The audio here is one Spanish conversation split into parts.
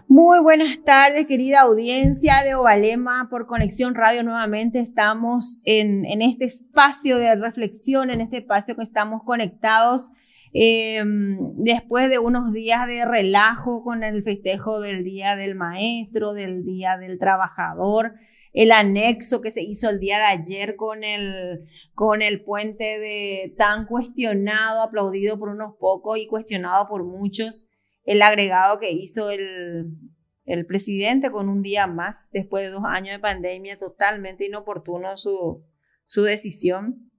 Muy buenas tardes, querida audiencia de Ovalema por Conexión Radio. Nuevamente estamos en este espacio de reflexión, en este espacio que estamos conectados después de unos días de relajo con el festejo del Día del Maestro, del Día del Trabajador, el anexo que se hizo el día de ayer con el puente tan cuestionado, aplaudido por unos pocos y cuestionado por muchos, el agregado que hizo el presidente con un día más, después de 2 años de pandemia, totalmente inoportuno su decisión.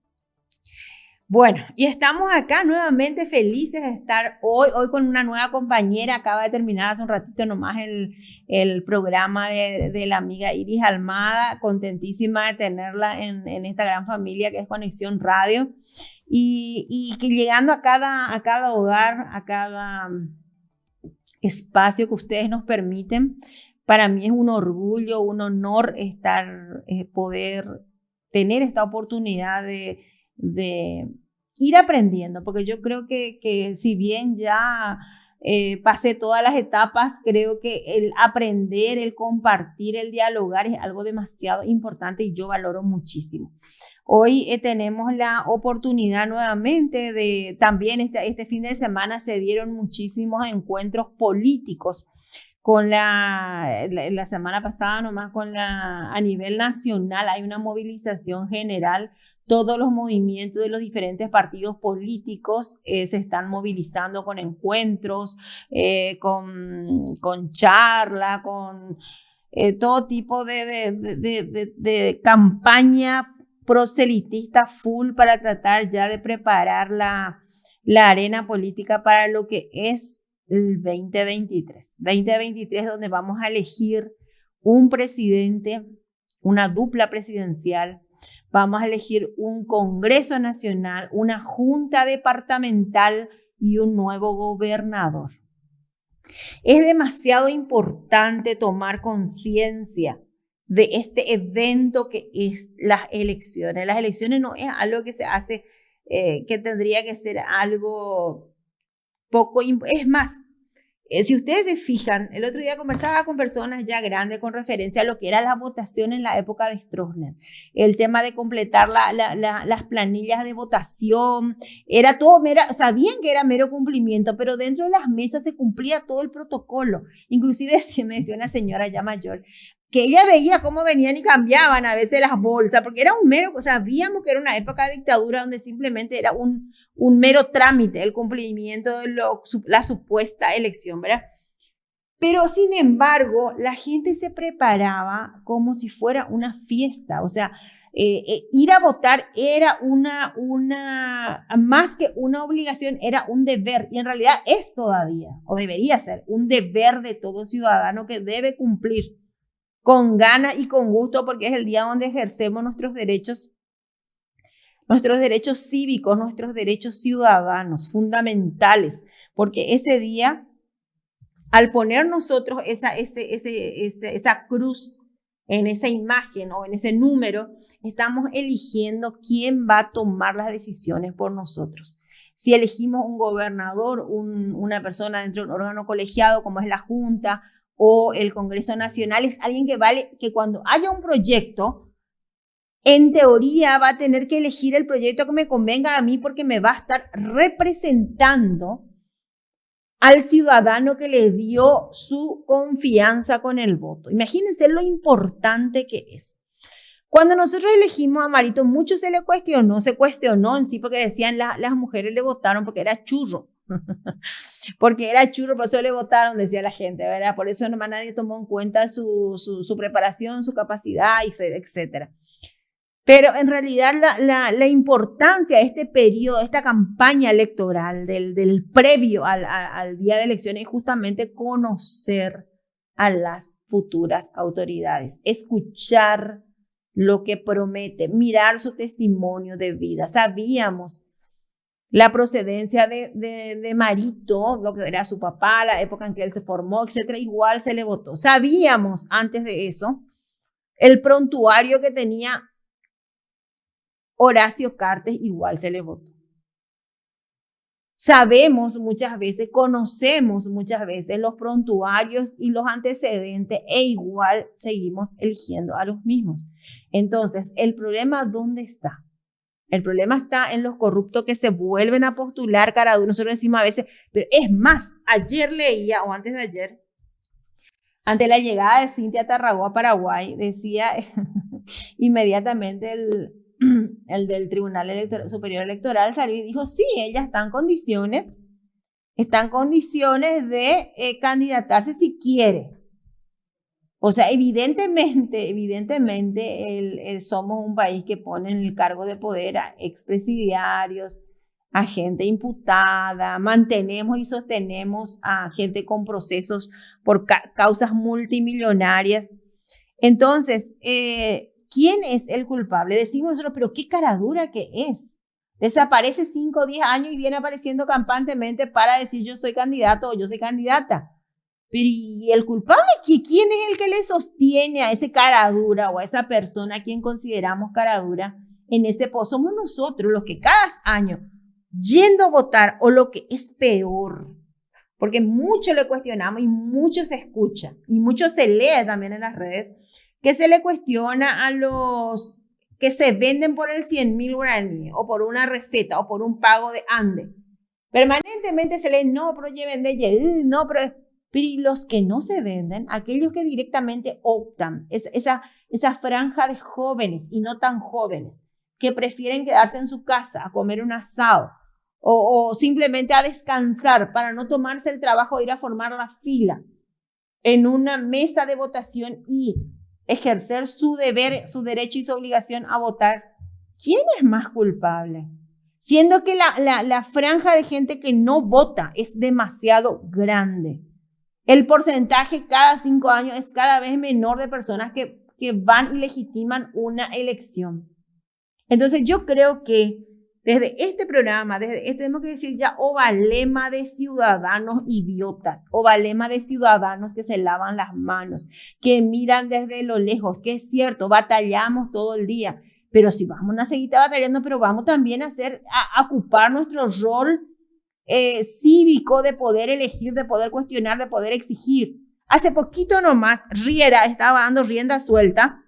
Bueno, y estamos acá nuevamente felices de estar hoy con una nueva compañera. Acaba de terminar hace un ratito nomás el programa de la amiga Iris Almada, contentísima de tenerla en esta gran familia que es Conexión Radio, y que llegando a cada hogar, a cada espacio que ustedes nos permiten. Para mí es un orgullo, un honor poder tener esta oportunidad de ir aprendiendo, porque yo creo que si bien ya pasé todas las etapas, creo que el aprender, el compartir, el dialogar es algo demasiado importante y yo valoro muchísimo. Hoy tenemos la oportunidad nuevamente también este fin de semana se dieron muchísimos encuentros políticos con la semana pasada nomás a nivel nacional hay una movilización general. Todos los movimientos de los diferentes partidos políticos se están movilizando con encuentros, con charla, con todo tipo de campaña proselitista full para tratar ya de preparar la arena política para lo que es el 2023, donde vamos a elegir un presidente, una dupla presidencial, vamos a elegir un Congreso Nacional, una junta departamental y un nuevo gobernador. Es demasiado importante tomar conciencia de este evento que es las elecciones. Las elecciones no es algo que se hace, que tendría que ser algo poco, es más, si ustedes se fijan, el otro día conversaba con personas ya grandes con referencia a lo que era la votación en la época de Stroessner, el tema de completar las planillas de votación, era todo, sabían que era mero cumplimiento, pero dentro de las mesas se cumplía todo el protocolo. Inclusive se me decía una señora ya mayor, que ella veía cómo venían y cambiaban a veces las bolsas, porque era un mero, sabíamos que era una época de dictadura donde simplemente era un mero trámite, el cumplimiento de la supuesta elección, ¿verdad? Pero sin embargo, la gente se preparaba como si fuera una fiesta, o sea, ir a votar era más que una obligación, era un deber, y en realidad es todavía, o debería ser, un deber de todo ciudadano que debe cumplir con gana y con gusto, porque es el día donde ejercemos nuestros derechos cívicos, nuestros derechos ciudadanos fundamentales, porque ese día, al poner nosotros esa cruz en esa imagen o en ese número, estamos eligiendo quién va a tomar las decisiones por nosotros. Si elegimos un gobernador, una persona dentro de un órgano colegiado como es la Junta o el Congreso Nacional, es alguien que cuando haya un proyecto, en teoría va a tener que elegir el proyecto que me convenga a mí porque me va a estar representando al ciudadano que le dio su confianza con el voto. Imagínense lo importante que es. Cuando nosotros elegimos a Marito, mucho se cuestionó en sí porque decían las mujeres le votaron porque era churro. Porque era churro, por eso le votaron, decía la gente, ¿verdad? Por eso nomás nadie tomó en cuenta su preparación, su capacidad, etcétera. Pero en realidad la importancia de este periodo, esta campaña electoral, del previo al día de elecciones, es justamente conocer a las futuras autoridades, escuchar lo que promete, mirar su testimonio de vida. Sabíamos la procedencia de Marito, lo que era su papá, la época en que él se formó, etcétera, igual se le votó. Sabíamos antes de eso el prontuario que tenía Horacio Cartes, igual se le votó. Sabemos muchas veces, conocemos muchas veces los prontuarios y los antecedentes e igual seguimos eligiendo a los mismos. Entonces, ¿el problema dónde está? El problema está en los corruptos que se vuelven a postular cada uno. Nosotros decimos a veces, pero es más, ayer leía, o antes de ayer, ante la llegada de Cintia Tarragó a Paraguay, decía inmediatamente el del Tribunal Superior Electoral salió y dijo, sí, ella está en condiciones de candidatarse si quiere. O sea, evidentemente, somos un país que pone en el cargo de poder a expresidiarios, a gente imputada, mantenemos y sostenemos a gente con procesos por causas multimillonarias. Entonces, ¿quién es el culpable? Decimos nosotros, pero qué caradura que es. Desaparece 5 o 10 años y viene apareciendo campantemente para decir yo soy candidato o yo soy candidata. Pero ¿y el culpable? ¿Quién es el que le sostiene a ese caradura o a esa persona a quien consideramos caradura en este pozo? Somos nosotros los que cada año, yendo a votar, o lo que es peor, porque mucho le cuestionamos y mucho se escucha y mucho se lee también en las redes, que se le cuestiona a los que se venden por el 100.000 guaraníes o por una receta o por un pago de ande. Permanentemente se lee, no, pero lleven de no, pero los que no se venden, aquellos que directamente optan, esa franja de jóvenes y no tan jóvenes, que prefieren quedarse en su casa a comer un asado o simplemente a descansar para no tomarse el trabajo de ir a formar la fila en una mesa de votación y ejercer su deber, su derecho y su obligación a votar. ¿Quién es más culpable? Siendo que la franja de gente que no vota es demasiado grande. El porcentaje cada 5 años es cada vez menor de personas que van y legitiman una elección. Entonces yo creo que desde este programa, tenemos que decir ya ovalema de ciudadanos idiotas, ovalema de ciudadanos que se lavan las manos, que miran desde lo lejos, que es cierto, batallamos todo el día, pero si vamos a seguir batallando, pero vamos también a ocupar nuestro rol cívico de poder elegir, de poder cuestionar, de poder exigir. Hace poquito nomás, Riera estaba dando rienda suelta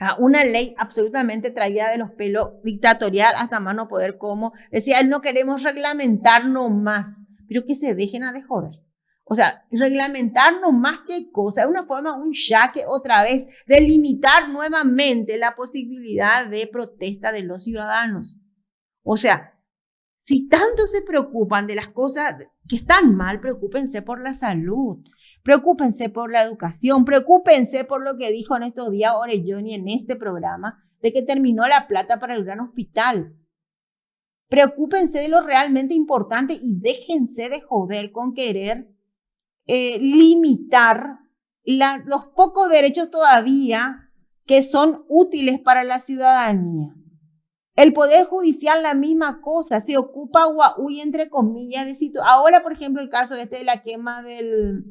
a una ley absolutamente traída de los pelos, dictatorial hasta más no poder, como decía él, no queremos reglamentar nomás, pero que se dejen a de joder. O sea, reglamentar nomás qué cosa, es una forma, un jaque otra vez, de limitar nuevamente la posibilidad de protesta de los ciudadanos. O sea, si tanto se preocupan de las cosas que están mal, preocúpense por la salud, preocúpense por la educación, preocúpense por lo que dijo en estos días Orelloni en este programa, de que terminó la plata para el gran hospital. Preocúpense de lo realmente importante y déjense de joder con querer limitar los pocos derechos todavía que son útiles para la ciudadanía. El Poder Judicial, la misma cosa, se ocupa guaúy, entre comillas, de situación. Ahora, por ejemplo, el caso de la quema el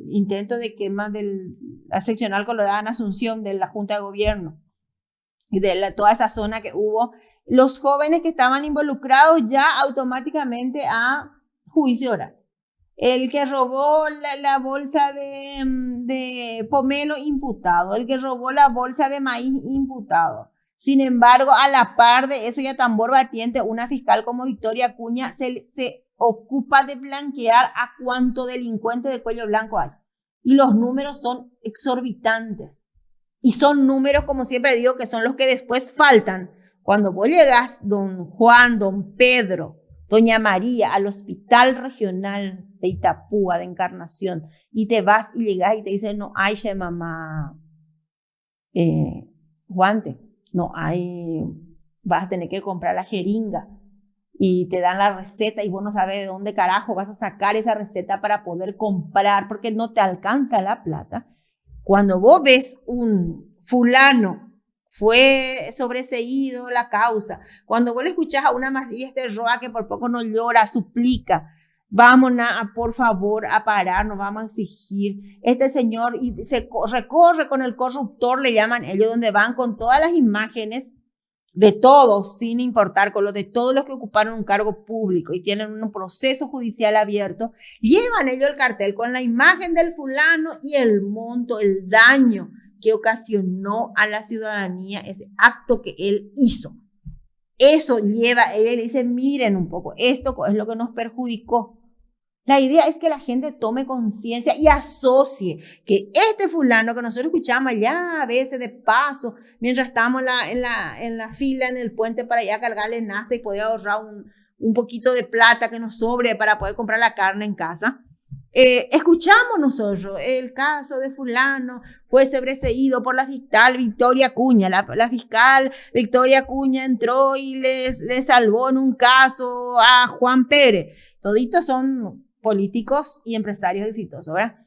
intento de quema de la seccional Colorada en Asunción de la Junta de Gobierno y de toda esa zona que hubo, los jóvenes que estaban involucrados ya automáticamente a juicio oral. El que robó la bolsa de pomelo, imputado. El que robó la bolsa de maíz, imputado. Sin embargo, a la par de eso y a tambor batiente, una fiscal como Victoria Acuña se ocupa de blanquear a cuánto delincuente de cuello blanco hay. Y los números son exorbitantes. Y son números, como siempre digo, que son los que después faltan. Cuando vos llegás, don Juan, don Pedro, doña María, al hospital regional de Itapúa, de Encarnación, y te vas y llegas y te dicen, no hay, mamá, guante, no hay, vas a tener que comprar la jeringa, y te dan la receta y vos no sabes de dónde carajo vas a sacar esa receta para poder comprar, porque no te alcanza la plata. Cuando vos ves un fulano, fue sobreseído la causa, cuando vos le escuchás a una María Esther Roa que por poco no llora, suplica, vamos por favor a parar, nos vamos a exigir, este señor, y se recorre con el corruptor, le llaman ellos, donde van con todas las imágenes de todos, sin importar con lo de todos los que ocuparon un cargo público y tienen un proceso judicial abierto, llevan ellos el cartel con la imagen del fulano y el monto, el daño que ocasionó a la ciudadanía ese acto que él hizo. Eso lleva, él dice, miren un poco, esto es lo que nos perjudicó. La idea es que la gente tome conciencia y asocie que este fulano que nosotros escuchamos allá a veces de paso, mientras estamos en la fila en el puente para allá cargarle nafta y poder ahorrar un poquito de plata que nos sobre para poder comprar la carne en casa. Escuchamos nosotros el caso de fulano fue sobreseído por la fiscal Victoria Acuña. La fiscal Victoria Acuña entró y le salvó en un caso a Juan Pérez. Toditos son políticos y empresarios exitosos, ¿verdad?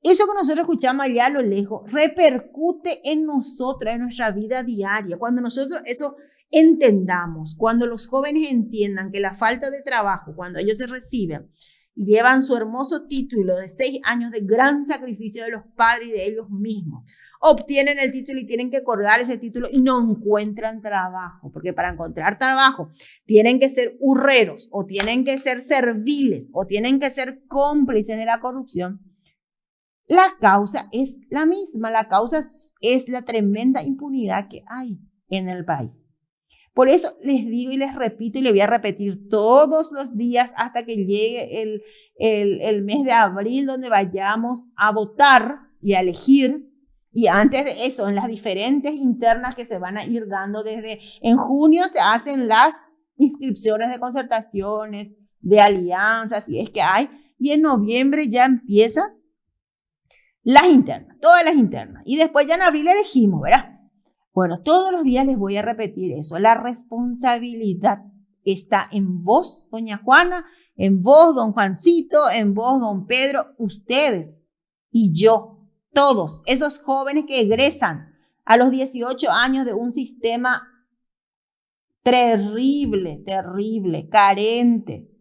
Eso que nosotros escuchamos allá a lo lejos repercute en nosotros, en nuestra vida diaria. Cuando nosotros eso entendamos, cuando los jóvenes entiendan que la falta de trabajo, cuando ellos se reciben, llevan su hermoso título de 6 años de gran sacrificio de los padres y de ellos mismos, obtienen el título y tienen que colgar ese título y no encuentran trabajo, porque para encontrar trabajo tienen que ser hurreros o tienen que ser serviles o tienen que ser cómplices de la corrupción. La causa es la misma, la causa es la tremenda impunidad que hay en el país. Por eso les digo y les repito y les voy a repetir todos los días hasta que llegue el mes de abril, donde vayamos a votar y a elegir. Y antes de eso, en las diferentes internas que se van a ir dando en junio se hacen las inscripciones de concertaciones, de alianzas, si es que hay, y en noviembre ya empiezan las internas, todas las internas. Y después ya en abril elegimos, ¿verdad? Bueno, todos los días les voy a repetir eso. La responsabilidad está en vos, doña Juana, en vos, don Juancito, en vos, don Pedro, ustedes y yo, todos esos jóvenes que egresan a los 18 años de un sistema terrible, carente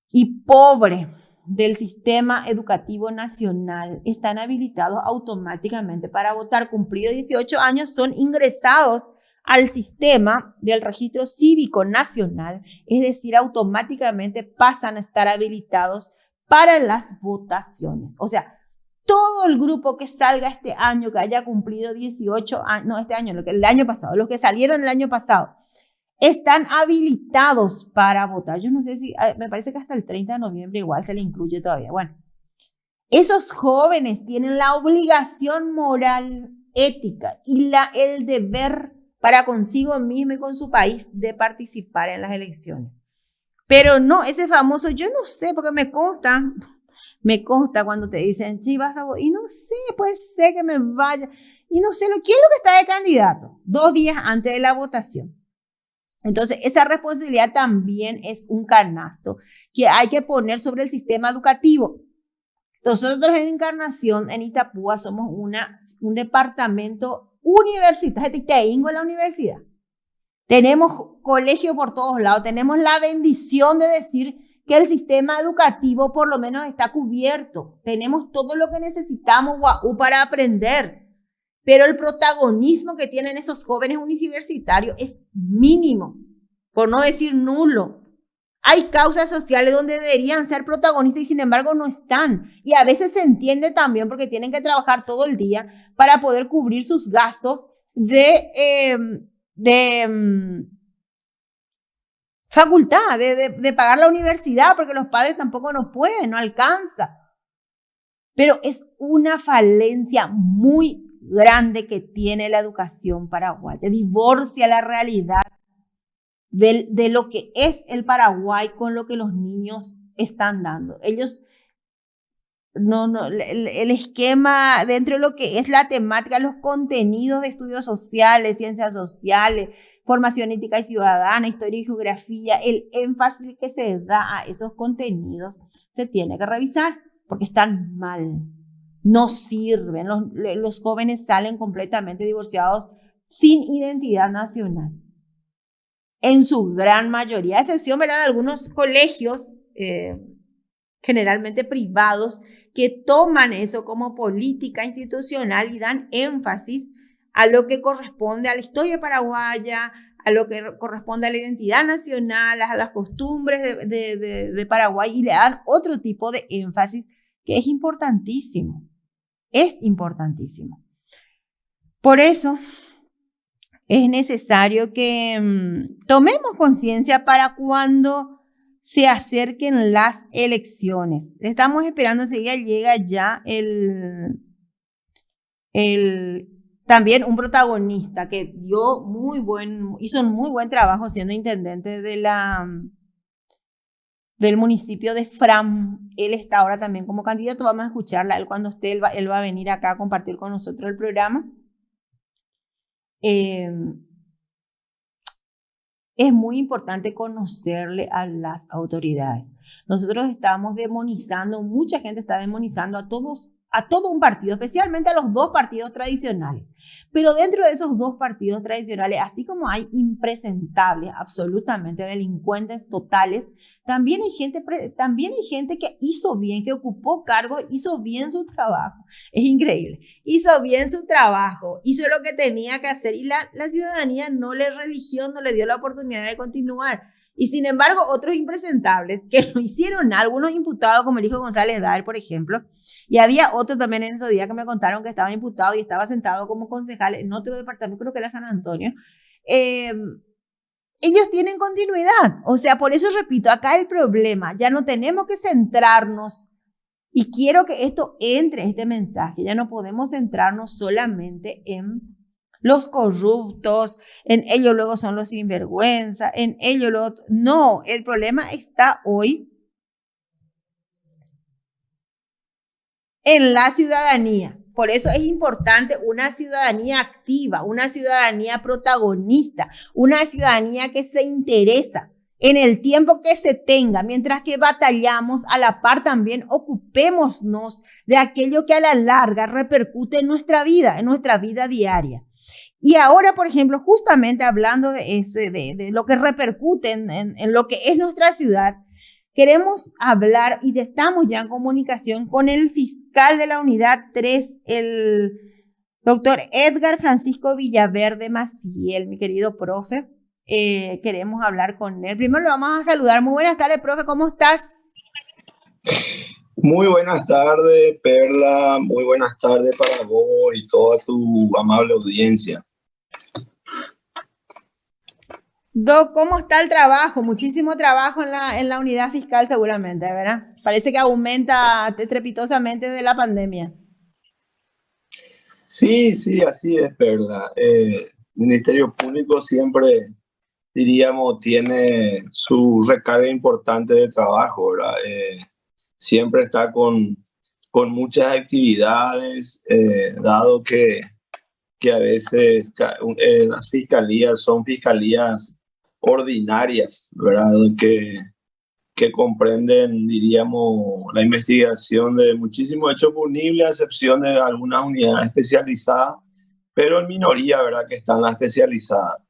y pobre del sistema educativo nacional, están habilitados automáticamente para votar. Cumplidos 18 años, son ingresados al sistema del registro cívico nacional, es decir, automáticamente pasan a estar habilitados para las votaciones. O sea, todo el grupo que salga este año, que haya cumplido 18 años, no este año, el año pasado, los que salieron el año pasado, están habilitados para votar. Yo no sé si, me parece que hasta el 30 de noviembre igual se le incluye todavía. Bueno, esos jóvenes tienen la obligación moral, ética y el deber para consigo mismo y con su país de participar en las elecciones. Pero no, ese famoso, yo no sé, porque me consta cuando te dicen, sí, vas a votar, y no sé, puede ser que me vaya, y no sé, ¿quién es lo que está de candidato? 2 días antes de la votación. Entonces, esa responsabilidad también es un canasto que hay que poner sobre el sistema educativo. Nosotros en Encarnación, en Itapúa, somos un departamento universitario, tengo la universidad. Tenemos colegios por todos lados, tenemos la bendición de decir que el sistema educativo por lo menos está cubierto. Tenemos todo lo que necesitamos para aprender. Pero el protagonismo que tienen esos jóvenes universitarios es mínimo, por no decir nulo. Hay causas sociales donde deberían ser protagonistas y sin embargo no están. Y a veces se entiende también porque tienen que trabajar todo el día para poder cubrir sus gastos de facultad, de pagar la universidad, porque los padres tampoco no pueden, no alcanza. Pero es una falencia muy grande que tiene la educación paraguaya. Divorcia la realidad de lo que es el Paraguay con lo que los niños están dando. Ellos, el esquema dentro de lo que es la temática, los contenidos de estudios sociales, ciencias sociales, formación ética y ciudadana, historia y geografía, el énfasis que se da a esos contenidos se tiene que revisar porque están mal. No sirven, los jóvenes salen completamente divorciados sin identidad nacional. En su gran mayoría, a excepción, ¿verdad?, de algunos colegios, generalmente privados, que toman eso como política institucional y dan énfasis a lo que corresponde a la historia paraguaya, a lo que corresponde a la identidad nacional, a las costumbres de Paraguay, y le dan otro tipo de énfasis que es importantísimo. Es importantísimo. Por eso es necesario que tomemos conciencia para cuando se acerquen las elecciones. Estamos esperando, enseguida llega ya también un protagonista que hizo un muy buen trabajo siendo intendente del municipio de Fram. Él está ahora también como candidato. Vamos a escucharla. Él cuando esté, él va a venir acá a compartir con nosotros el programa. Es muy importante conocerle a las autoridades. Nosotros estamos demonizando, mucha gente está demonizando a todo un partido, especialmente a los dos partidos tradicionales. Pero dentro de esos dos partidos tradicionales, así como hay impresentables, absolutamente delincuentes totales, también hay gente que hizo bien, que ocupó cargo, hizo bien su trabajo. Es increíble. Hizo bien su trabajo, hizo lo que tenía que hacer y la ciudadanía no le dio la oportunidad de continuar. Y sin embargo, otros impresentables que no hicieron nada, algunos imputados como el hijo González Daer, por ejemplo, y había otro también en esos días que me contaron que estaba imputado y estaba sentado como concejal en otro departamento, creo que era San Antonio. Ellos tienen continuidad. O sea, por eso repito, acá el problema, ya no tenemos que centrarnos, y quiero que esto entre, este mensaje, ya no podemos centrarnos solamente en los corruptos, en ellos luego son los sinvergüenza, en ellos luego... No, el problema está hoy en la ciudadanía. Por eso es importante una ciudadanía activa, una ciudadanía protagonista, una ciudadanía que se interesa en el tiempo que se tenga, mientras que batallamos, a la par también ocupémonos de aquello que a la larga repercute en nuestra vida diaria. Y ahora, por ejemplo, justamente hablando de lo que repercute en lo que es nuestra ciudad, queremos hablar y estamos ya en comunicación con el fiscal de la unidad 3, el doctor Edgar Francisco Villaverde Maciel, mi querido profe. Queremos hablar con él. Primero lo vamos a saludar. Muy buenas tardes, profe, ¿cómo estás? Muy buenas tardes, Perla. Muy buenas tardes para vos y toda tu amable audiencia. Doc, ¿cómo está el trabajo? Muchísimo trabajo en la unidad fiscal seguramente, ¿verdad? Parece que aumenta estrepitosamente desde la pandemia. Sí, así es, Perla. El Ministerio Público siempre, diríamos, tiene su recarga importante de trabajo, ¿verdad? Siempre está con muchas actividades, dado que a veces las fiscalías son fiscalías ordinarias, ¿verdad? Que comprenden, diríamos, la investigación de muchísimos hechos punibles, a excepción de algunas unidades especializadas, pero en minoría, ¿verdad?, que están las especializadas.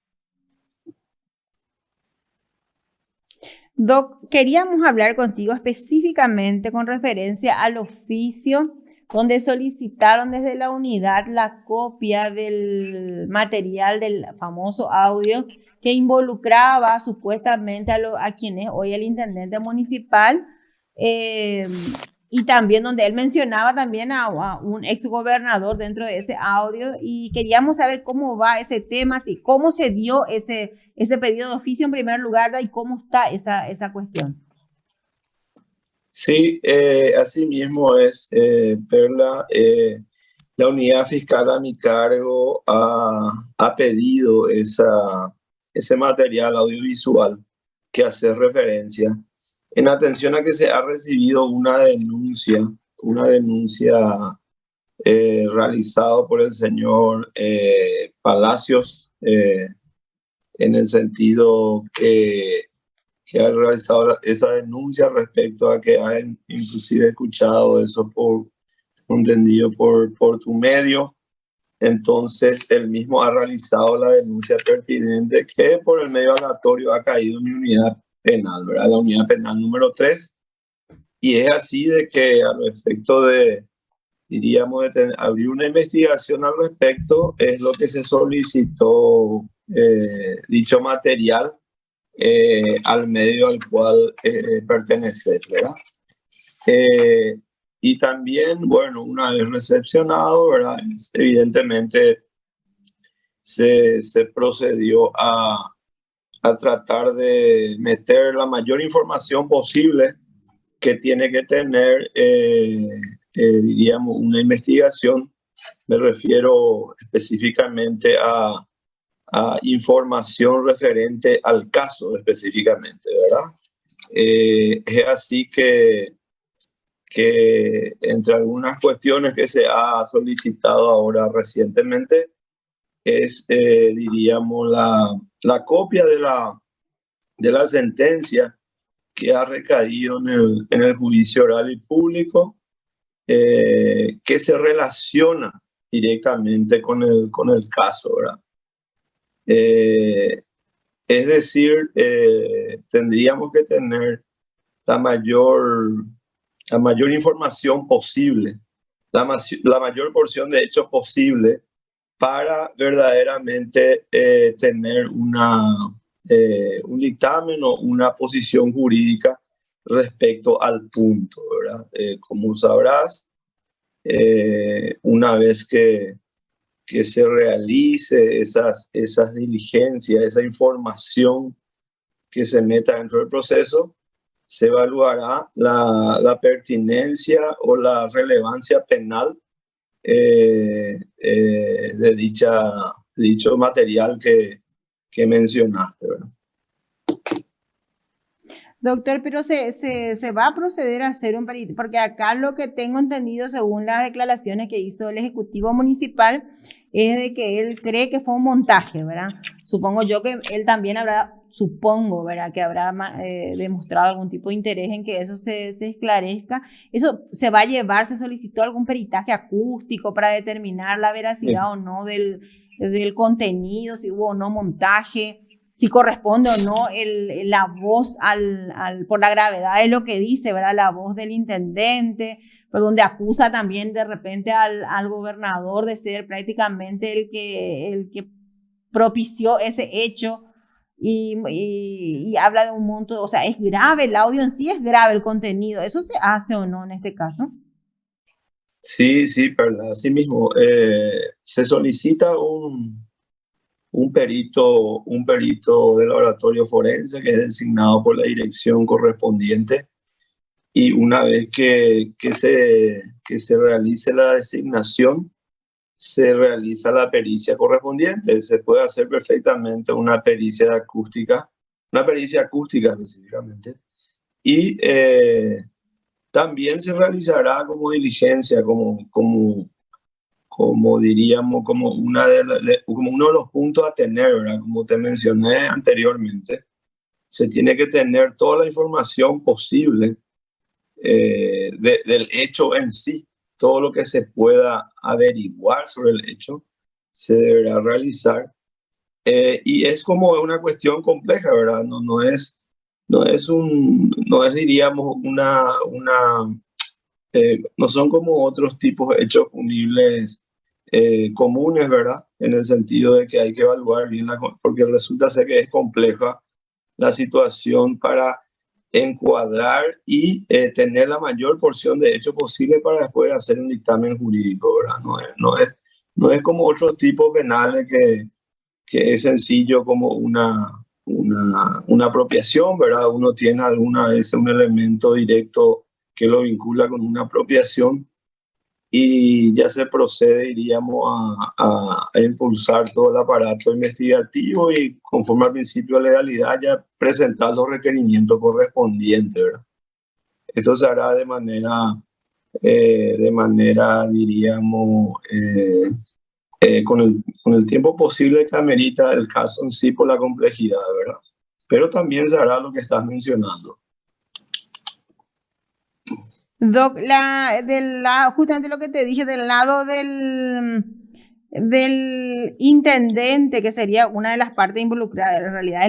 Doc, queríamos hablar contigo específicamente con referencia al oficio donde solicitaron desde la unidad la copia del material del famoso audio que involucraba supuestamente a quien es hoy el intendente municipal, y también donde él mencionaba también a un exgobernador dentro de ese audio, y queríamos saber cómo va ese tema, si cómo se dio ese pedido de oficio en primer lugar, y cómo está esa cuestión. Sí, así mismo es, Perla. La unidad fiscal a mi cargo ha pedido ese material audiovisual que hace referencia, en atención a que se ha recibido una denuncia realizada por el señor Palacios, en el sentido que ha realizado esa denuncia respecto a que ha inclusive escuchado eso entendido por tu medio. Entonces, él mismo ha realizado la denuncia pertinente que por el medio aleatorio ha caído en mi unidad penal, ¿verdad? La unidad penal número 3. Y es así de que a los efectos de diríamos, de abrir una investigación al respecto, es lo que se solicitó dicho material al medio al cual pertenecer, ¿verdad? Y también, bueno, una vez recepcionado, ¿verdad? Evidentemente se procedió a tratar de meter la mayor información posible que tiene que tener, diríamos, una investigación. Me refiero específicamente a información referente al caso específicamente, ¿verdad? Es así que entre algunas cuestiones que se ha solicitado ahora recientemente es, diríamos, la copia de la sentencia que ha recaído en el juicio oral y público, que se relaciona directamente con el caso, ¿verdad? Es decir, tendríamos que tener la mayor información posible, la mayor porción de hechos posible para verdaderamente tener un dictamen o una posición jurídica respecto al punto, ¿verdad? Como sabrás, una vez que se realice esas diligencias, esa información que se meta dentro del proceso, se evaluará la pertinencia o la relevancia penal de dicho material que mencionaste, ¿verdad? Doctor, pero se va a proceder a hacer un perito, porque acá lo que tengo entendido, según las declaraciones que hizo el Ejecutivo Municipal, es de que él cree que fue un montaje, ¿verdad? Supongo yo que él también supongo, ¿verdad? Que habrá demostrado algún tipo de interés en que eso se esclarezca. ¿Eso se va a llevar? ¿Se solicitó algún peritaje acústico para determinar la veracidad o no del contenido, si hubo o no montaje? Si corresponde o no la voz por la gravedad de lo que dice, ¿verdad? La voz del intendente, pero donde acusa también de repente al gobernador de ser prácticamente el que propició ese hecho y habla de un monto, o sea, es grave, el audio en sí es grave, el contenido. ¿Eso se hace o no en este caso? Sí, ¿verdad? Así mismo, se solicita un perito del laboratorio forense que es designado por la dirección correspondiente, y una vez que se realice la designación, se realiza la pericia correspondiente. Se puede hacer perfectamente una pericia acústica específicamente, y también se realizará como diligencia, como diríamos, como uno de los puntos a tener, ¿verdad? Como te mencioné anteriormente, se tiene que tener toda la información posible del hecho en sí. Todo lo que se pueda averiguar sobre el hecho se deberá realizar. Y es como una cuestión compleja, ¿verdad? No es, diríamos, no son como otros tipos de hechos punibles comunes, ¿verdad? En el sentido de que hay que evaluar bien, porque resulta ser que es compleja la situación para encuadrar y tener la mayor porción de hechos posible para después hacer un dictamen jurídico, ¿verdad? No es como otros tipos penales que es sencillo como una apropiación, ¿verdad? Uno tiene alguna vez un elemento directo que lo vincula con una apropiación y ya se procede, diríamos, a impulsar todo el aparato investigativo y conforme al principio de legalidad ya presentar los requerimientos correspondientes, ¿verdad? Esto se hará de manera, diríamos, con el tiempo posible que amerita el caso en sí por la complejidad, ¿verdad? Pero también se hará lo que estás mencionando. Doc, justamente lo que te dije, del lado del intendente, que sería una de las partes involucradas, en realidad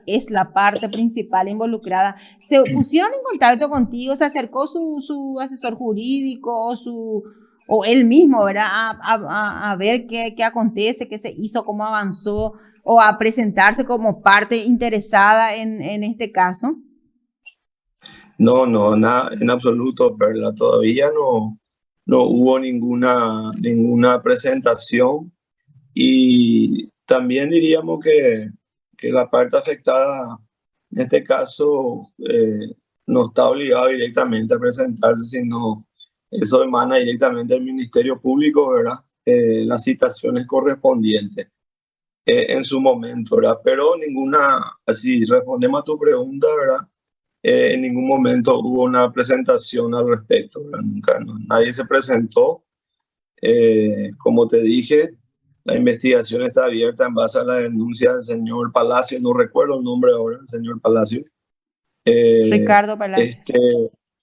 es la parte principal involucrada, ¿se pusieron en contacto contigo? ¿Se acercó su asesor jurídico o él mismo, ¿verdad? A ver qué acontece, qué se hizo, cómo avanzó, o a presentarse como parte interesada en este caso. No, no, nada, en absoluto, ¿verdad? Todavía no hubo ninguna presentación y también diríamos que la parte afectada, en este caso, no está obligado directamente a presentarse, sino eso emana directamente del Ministerio Público, ¿verdad? Las citaciones correspondientes en su momento, ¿verdad? Pero así respondemos a tu pregunta, ¿verdad? En ningún momento hubo una presentación al respecto, ¿verdad? Nunca, no, nadie se presentó. Como te dije, la investigación está abierta en base a la denuncia del señor Palacio, no recuerdo el nombre ahora, el señor Palacio. Ricardo Palacios.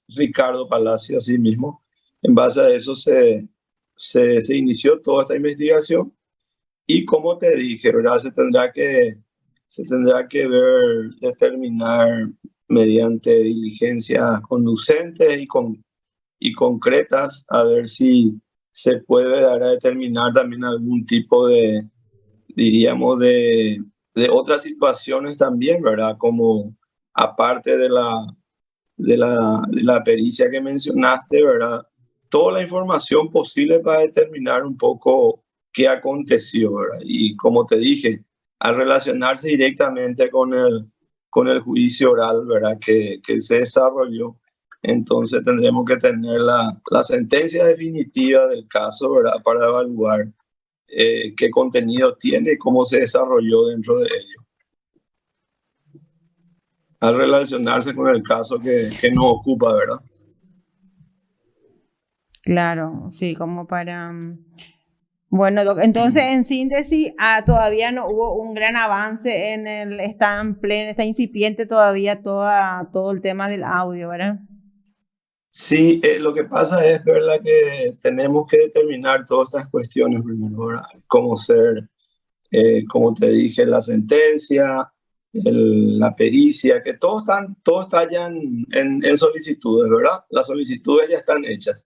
Ricardo Palacio, así mismo. En base a eso se inició toda esta investigación y como te dije, ¿verdad? Se tendrá que ver, determinar mediante diligencias conducentes y concretas, a ver si se puede dar a determinar también algún tipo diríamos, de otras situaciones también, ¿verdad? Como aparte de la pericia que mencionaste, ¿verdad? Toda la información posible para determinar un poco qué aconteció, ¿verdad? Y como te dije, al relacionarse directamente con el juicio oral, ¿verdad? Que se desarrolló, entonces tendremos que tener la sentencia definitiva del caso, ¿verdad? Para evaluar qué contenido tiene y cómo se desarrolló dentro de ello, al relacionarse con el caso que nos ocupa, ¿verdad? Claro, sí, como para... Bueno, entonces en síntesis, todavía no hubo un gran avance está en pleno, está incipiente todavía todo el tema del audio, ¿verdad? Sí, lo que pasa es, ¿verdad?, que tenemos que determinar todas estas cuestiones primero, ¿verdad? Cómo como te dije, la sentencia, la pericia, que todo está ya en solicitudes, ¿verdad? Las solicitudes ya están hechas.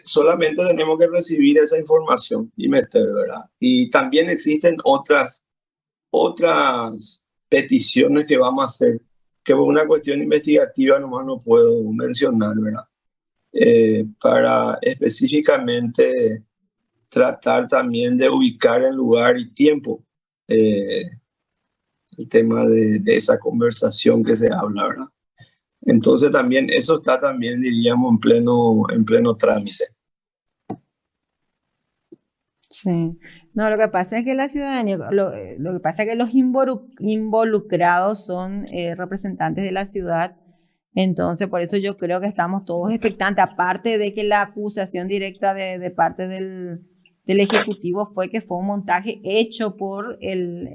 Solamente tenemos que recibir esa información y meter, ¿verdad? Y también existen otras peticiones que vamos a hacer, que por una cuestión investigativa nomás no puedo mencionar, ¿verdad? Para específicamente tratar también de ubicar el lugar y tiempo, el tema de esa conversación que se habla, ¿verdad? Entonces también eso está también, diríamos, en pleno trámite. Sí. No, lo que pasa es que la ciudadanía, lo que pasa es que los involucrados son representantes de la ciudad, entonces por eso yo creo que estamos todos expectantes, aparte de que la acusación directa de parte del Ejecutivo fue que fue un montaje hecho por el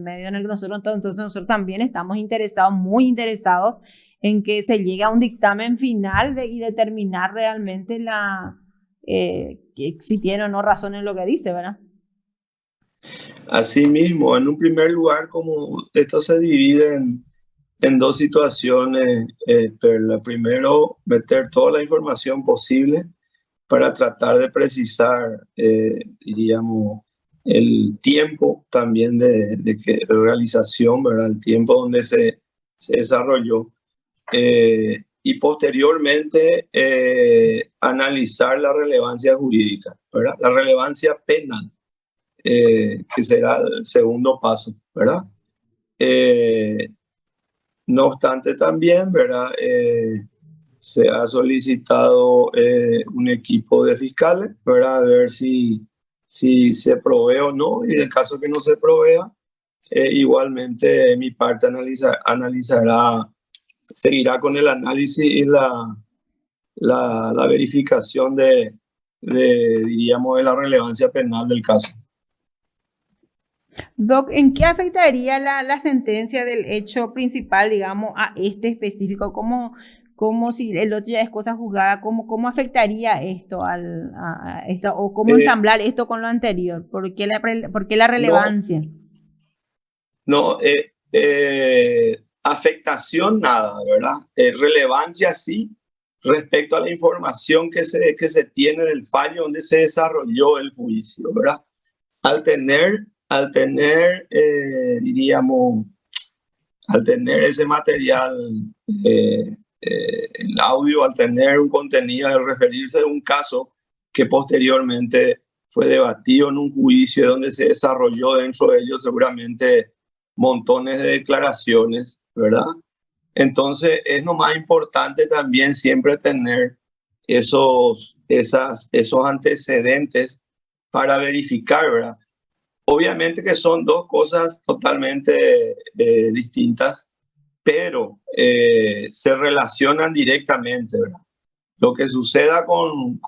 medio en el que entonces nosotros también estamos interesados, muy interesados en que se llegue a un dictamen final y determinar realmente si tiene o no razón en lo que dice, ¿verdad? Asimismo, en un primer lugar, como esto se divide en dos situaciones, Perla. Primero, meter toda la información posible para tratar de precisar, diríamos, el tiempo también de realización, ¿verdad? El tiempo donde se desarrolló. Y posteriormente analizar la relevancia jurídica, ¿verdad? La relevancia penal, que será el segundo paso, ¿verdad? Eh, no obstante también, ¿verdad? Se ha solicitado un equipo de fiscales, ¿verdad? A ver si se provee o no, y en el caso que no se provea, igualmente mi parte analizará, seguirá con el análisis y la verificación diríamos, de la relevancia penal del caso. Doc, ¿en qué afectaría la sentencia del hecho principal, digamos, a este específico? ¿Cómo si el otro ya es cosa juzgada, cómo afectaría esto a esto, o cómo Eh, ensamblar esto con lo anterior? ¿Por qué la no, relevancia? no, afectación nada, ¿verdad? Relevancia sí, respecto a la información que se tiene del fallo donde se desarrolló el juicio, ¿verdad? Al tener diríamos, al tener ese material, el audio, al tener un contenido, al referirse a un caso que posteriormente fue debatido en un juicio donde se desarrolló dentro de ellos seguramente montones de declaraciones, ¿verdad? Entonces es lo más importante también siempre tener esos antecedentes para verificar, ¿verdad? Obviamente que son dos cosas totalmente distintas, pero se relacionan directamente, ¿verdad? Lo que suceda con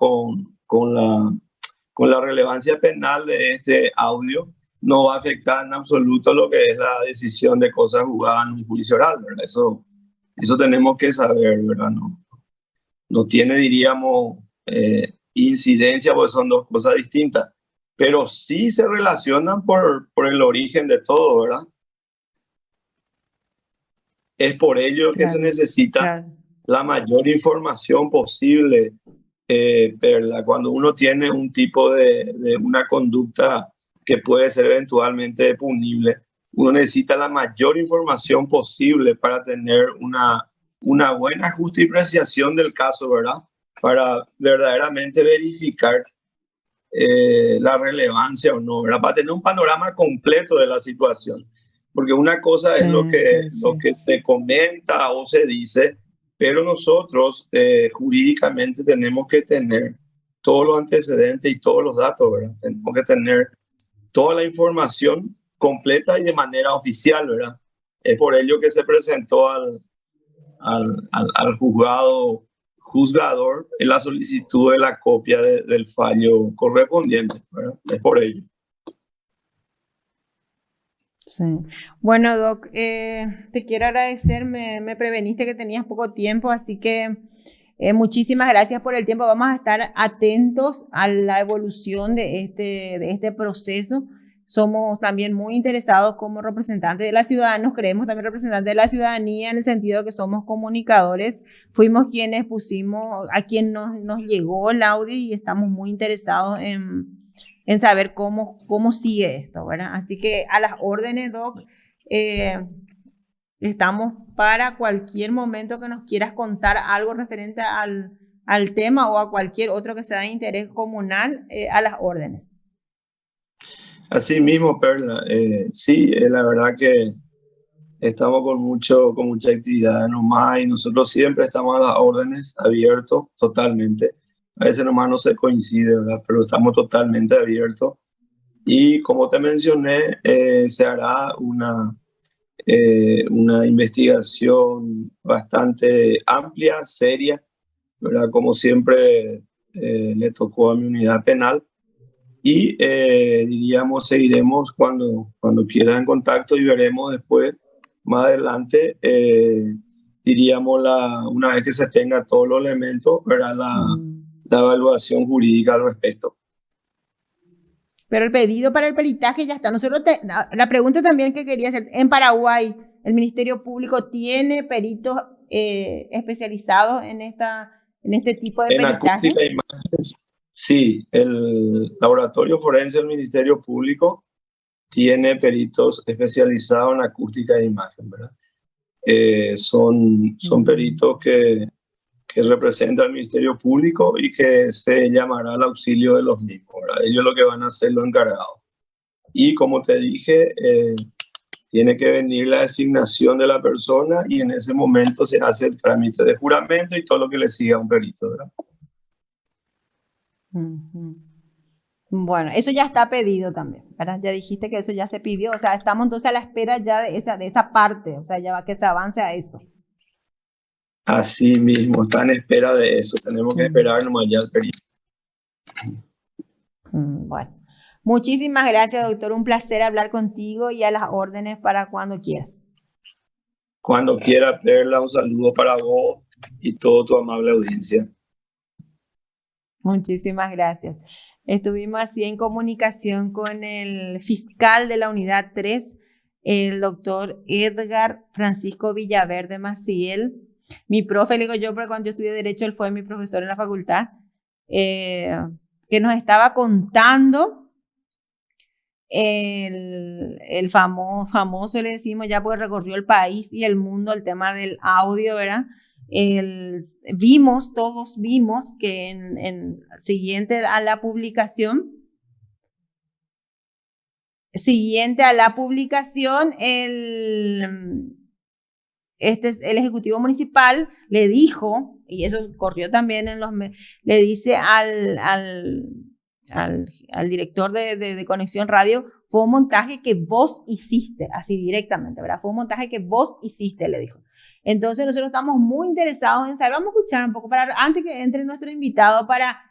la relevancia penal de este audio no va a afectar en absoluto lo que es la decisión de cosas juzgadas en un juicio oral, ¿verdad? Eso tenemos que saber, ¿verdad? No tiene, diríamos, incidencia porque son dos cosas distintas, pero sí se relacionan por el origen de todo, ¿verdad? Es por ello que se necesita la mayor información posible, ¿verdad? Cuando uno tiene un tipo de una conducta que puede ser eventualmente punible, uno necesita la mayor información posible para tener una buena justificación del caso, ¿verdad? Para verdaderamente verificar la relevancia o no, ¿verdad? Para tener un panorama completo de la situación. Porque una cosa es lo que se comenta o se dice, pero nosotros jurídicamente tenemos que tener todos los antecedentes y todos los datos, ¿verdad? Tenemos que tener toda la información completa y de manera oficial, ¿verdad? Es por ello que se presentó al juzgador en la solicitud de la copia del fallo correspondiente, ¿verdad? Es por ello. Sí. Bueno, Doc, te quiero agradecer, me preveniste que tenías poco tiempo, así que muchísimas gracias por el tiempo. Vamos a estar atentos a la evolución de este proceso. Somos también muy interesados como representantes de la ciudadanía, nos creemos también representantes de la ciudadanía en el sentido de que somos comunicadores. Fuimos quienes pusimos, a quien nos llegó el audio y estamos muy interesados en saber cómo sigue esto, ¿verdad? Así que a las órdenes, Doc, estamos para cualquier momento que nos quieras contar algo referente al tema o a cualquier otro que sea de interés comunal, a las órdenes. Así mismo, Perla. Sí, la verdad que estamos con mucha actividad nomás y nosotros siempre estamos a las órdenes, abiertos totalmente. A veces nomás no se coincide, ¿verdad? Pero estamos totalmente abiertos. Y como te mencioné, se hará una investigación bastante amplia, seria, ¿verdad? Como siempre le tocó a mi unidad penal. Y diríamos, seguiremos cuando quieran en contacto y veremos después, más adelante, diríamos, una vez que se tenga todos los elementos, verá la evaluación jurídica al respecto. Pero el pedido para el peritaje ya está. La pregunta también que quería hacer, en Paraguay, ¿el Ministerio Público tiene peritos especializados en este tipo de peritaje? Sí, el Laboratorio Forense del Ministerio Público tiene peritos especializados en acústica de imagen, ¿verdad? Son peritos que representan al Ministerio Público y que se llamará al auxilio de los mismos, ¿verdad? Ellos lo que van a hacer lo encargado. Y como te dije, tiene que venir la designación de la persona y en ese momento se hace el trámite de juramento y todo lo que le siga a un perito, ¿verdad? Bueno, eso ya está pedido también, ¿verdad? Ya dijiste que eso ya se pidió, o sea, estamos entonces a la espera ya de esa parte, o sea, ya va que se avance a eso. Así mismo, está en espera de eso, tenemos que esperar nomás ya el perito. Bueno, muchísimas gracias, doctor, un placer hablar contigo y a las órdenes para cuando quieras. Cuando quiera, Perla, un saludo para vos y toda tu amable audiencia. Muchísimas gracias. Estuvimos así en comunicación con el fiscal de la unidad 3, el doctor Edgar Francisco Villaverde Maciel, Mi profe, le digo yo, pero cuando yo estudié Derecho, él fue mi profesor en la facultad, que nos estaba contando el famoso, le decimos ya, porque recorrió el país y el mundo, el tema del audio, ¿verdad? Todos vimos que siguiente a la publicación, el ejecutivo municipal le dijo, y eso corrió también le dice al director de Conexión Radio: fue un montaje que vos hiciste, así directamente, ¿verdad? Fue un montaje que vos hiciste, le dijo. Entonces nosotros estamos muy interesados en saber, vamos a escuchar un poco, antes que entre nuestro invitado, para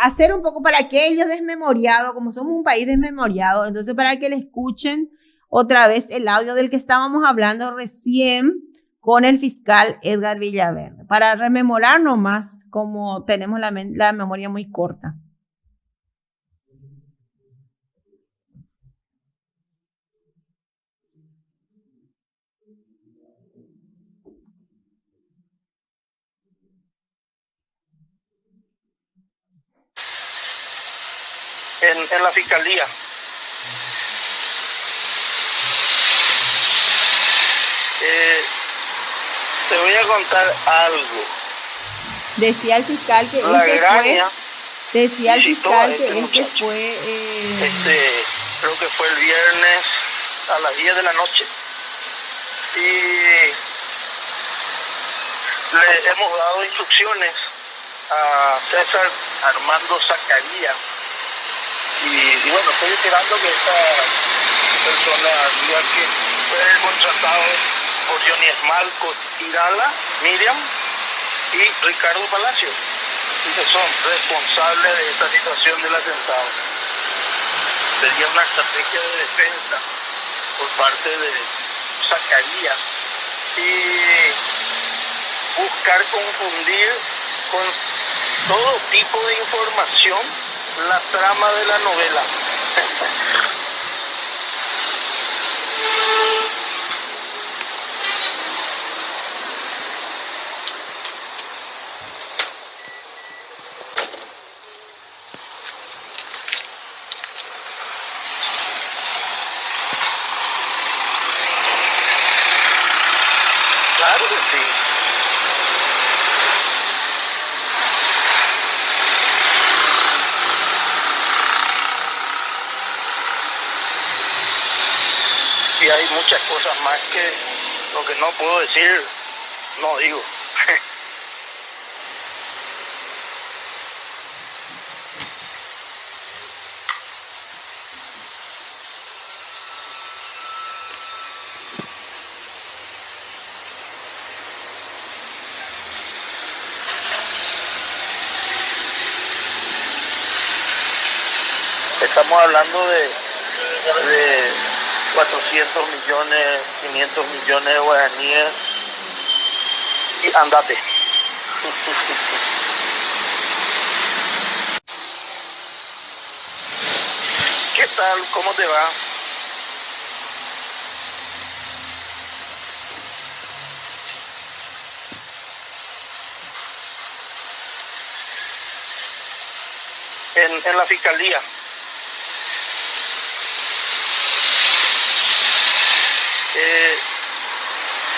hacer un poco, para aquellos desmemoriados, como somos un país desmemoriado, entonces para que le escuchen otra vez el audio del que estábamos hablando recién con el fiscal Edgar Villaverde, para rememorar nomás, como tenemos la memoria muy corta. En la fiscalía. Te voy a contar algo. Decía el fiscal que fue creo que fue el viernes a las 10 de la noche. Y le hemos dado instrucciones a César Armando Zacarías. Y bueno, estoy esperando que esta persona diga que fue contratado por Johnny Esmalco, Irala, Miriam y Ricardo Palacio, y que son responsables de esta situación del atentado. Sería una estrategia de defensa por parte de Zacarías y buscar confundir con todo tipo de información la trama de la novela. Claro que sí. Y hay muchas cosas más que lo que no puedo decir, no digo. Estamos hablando de 400 millones, 500 millones de guaraníes y andate. ¿Qué tal? ¿Cómo te va? En la fiscalía.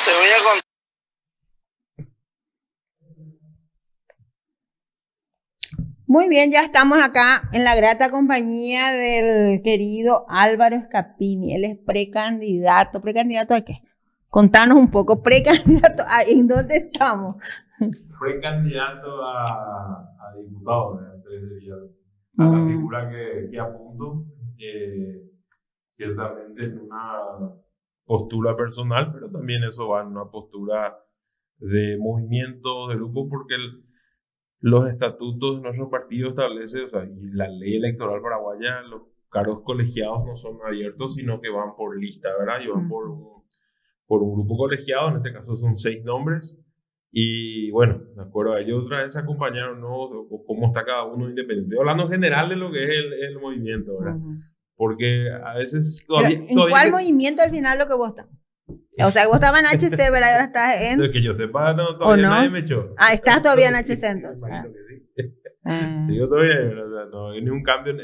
Te voy a contar. Muy bien, ya estamos acá en la grata compañía del querido Álvaro Scapini. Él es precandidato. ¿Precandidato a qué? Contanos un poco, precandidato, ¿en dónde estamos? Precandidato a diputado, a la figura que apunto, ciertamente en una postura personal, pero también eso va en una postura de movimiento, de grupo, porque los estatutos de nuestro partido establecen, o sea, y la ley electoral paraguaya, los cargos colegiados no son abiertos, sino que van por lista, ¿verdad? Y van por un grupo colegiado, en este caso son 6 nombres, y bueno, de acuerdo a ellos otra vez se acompañaron, ¿no? O cómo está cada uno independiente. Hablando en general de lo que es el movimiento, ¿verdad? Porque a veces ¿En cuál movimiento al final lo que vos estás? O sea, vos estabas en HC, ¿verdad? Y ahora estás en... De que yo sepa, no, todavía no? nadie me echó. Ah, estás todavía en HC entonces. Imagino que sí. Sigo todavía, ¿verdad? No hay ningún cambio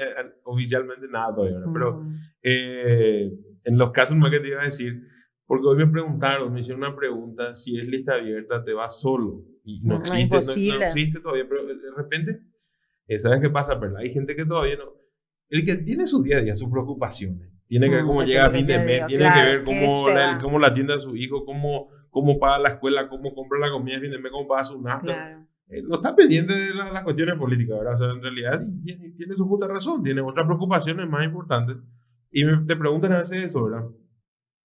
oficialmente, nada todavía, ¿verdad? Pero en los casos más que te iba a decir, porque hoy me preguntaron, me hicieron una pregunta, si es lista abierta, te vas solo. Y no existe, imposible. No existe todavía, pero de repente, ¿sabes qué pasa? Pero hay gente que todavía no... El que tiene su día a día, sus preocupaciones, tiene que ver cómo llega a fin de mes, tiene que ver cómo la atiende a su hijo, cómo paga la escuela, cómo compra la comida a fin de mes, cómo paga su nafta. Claro. No está pendiente de las cuestiones políticas, ¿verdad? O sea, en realidad tiene su justa razón, tiene otras preocupaciones más importantes. Y te preguntan a veces eso, ¿verdad?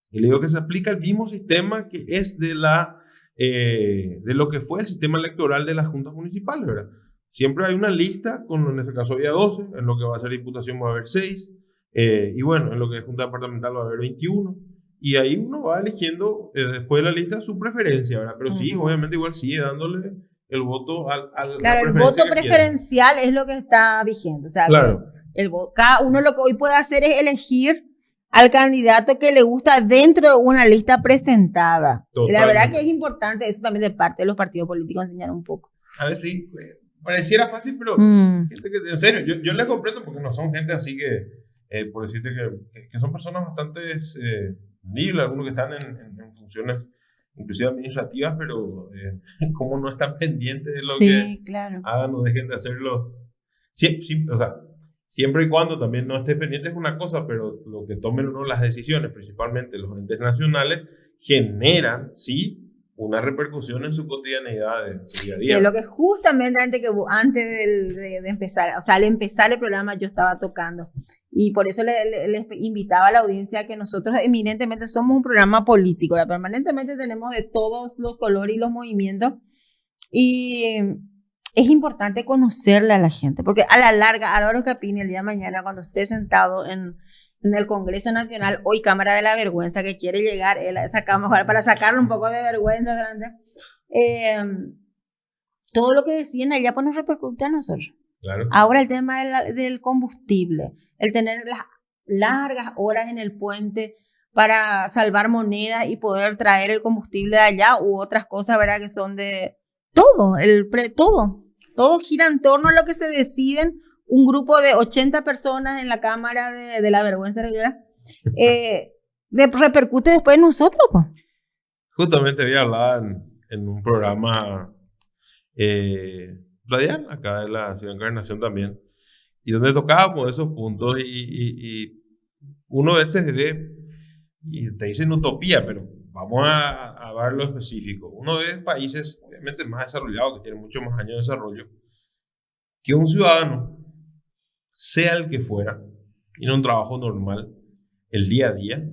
Y le digo que se aplica el mismo sistema que es de lo que fue el sistema electoral de las juntas municipales, ¿verdad? Siempre hay una lista, en este caso había 12, en lo que va a ser diputación va a haber 6, y bueno, en lo que es junta departamental va a haber 21, y ahí uno va eligiendo después de la lista su preferencia, ¿verdad? Pero sí, obviamente igual sigue dándole el voto al claro, el voto preferencial es lo que está vigente, o sea, claro. Cada uno lo que hoy puede hacer es elegir al candidato que le gusta dentro de una lista presentada. Totalmente. La verdad que es importante eso también de parte de los partidos políticos enseñar un poco. A ver, sí, pareciera fácil, pero gente que, en serio, yo le comprendo porque no son gente así que, por decirte que son personas bastante libres, algunos que están en funciones inclusive administrativas, pero como no están pendientes de lo que hagan o dejen de hacerlo. O sea, siempre y cuando también no esté pendiente es una cosa, pero lo que tomen uno las decisiones, principalmente los entes nacionales, generan, sí, una repercusión en su cotidianidad de día a día. Que lo que justamente antes de empezar, o sea, al empezar el programa yo estaba tocando. Y por eso les invitaba a la audiencia que nosotros eminentemente somos un programa político, ¿verdad? Permanentemente tenemos de todos los colores y los movimientos. Y es importante conocerle a la gente, porque a la larga, Álvaro Capini, el día de mañana, cuando esté sentado en el Congreso Nacional, hoy Cámara de la Vergüenza, que quiere llegar él a esa Cámara para sacarle un poco de vergüenza, todo lo que decían allá pues nos repercute a nosotros. Claro. Ahora el tema del combustible, el tener las largas horas en el puente para salvar moneda y poder traer el combustible de allá u otras cosas, ¿verdad? Que son de todo, todo gira en torno a lo que se deciden un grupo de 80 personas en la Cámara de la Vergüenza, ¿verdad? Repercute después en nosotros, pues. Justamente había hablado en un programa radial acá de la Ciudad de Encarnación también, y donde tocábamos esos puntos y uno a veces ve, y te dicen utopía, pero vamos a ver lo específico. Uno ve países obviamente más desarrollados, que tienen mucho más años de desarrollo, que un ciudadano, sea el que fuera, tiene un trabajo normal, el día a día,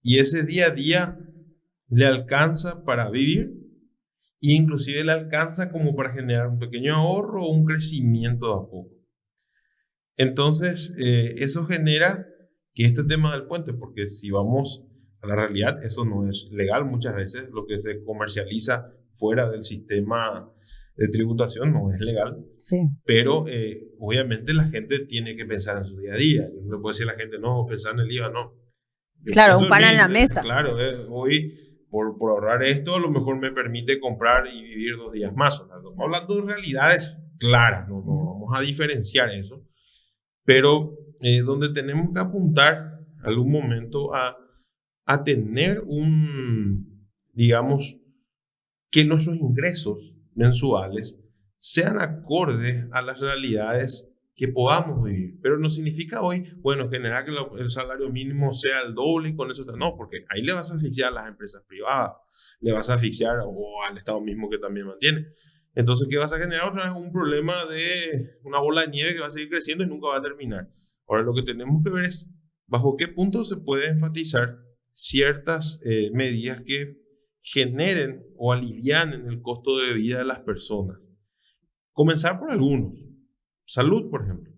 y ese día a día le alcanza para vivir, e inclusive le alcanza como para generar un pequeño ahorro o un crecimiento de a poco. Entonces, eso genera que este tema del puente, porque si vamos a la realidad, eso no es legal muchas veces, lo que se comercializa fuera del sistema de tributación no es legal, sí. Pero obviamente la gente tiene que pensar en su día a día. Yo no le puedo decir a la gente, no, pensar en el IVA, no. Claro, un pan en la mesa. Claro, hoy por ahorrar esto a lo mejor me permite comprar y vivir 2 días más. O sea, estamos hablando de realidades claras, no vamos a diferenciar eso, pero donde tenemos que apuntar algún momento a tener digamos, que nuestros ingresos mensuales sean acordes a las realidades que podamos vivir. Pero no significa hoy, bueno, generar que el salario mínimo sea el doble y con eso no, porque ahí le vas a asfixiar a las empresas privadas, le vas a asfixiar o al Estado mismo que también mantiene. Entonces, ¿qué vas a generar? Otra vez un problema de una bola de nieve que va a seguir creciendo y nunca va a terminar. Ahora, lo que tenemos que ver es bajo qué punto se puede enfatizar ciertas medidas que generen o alivianen el costo de vida de las personas. Comenzar por algunos. Salud, por ejemplo.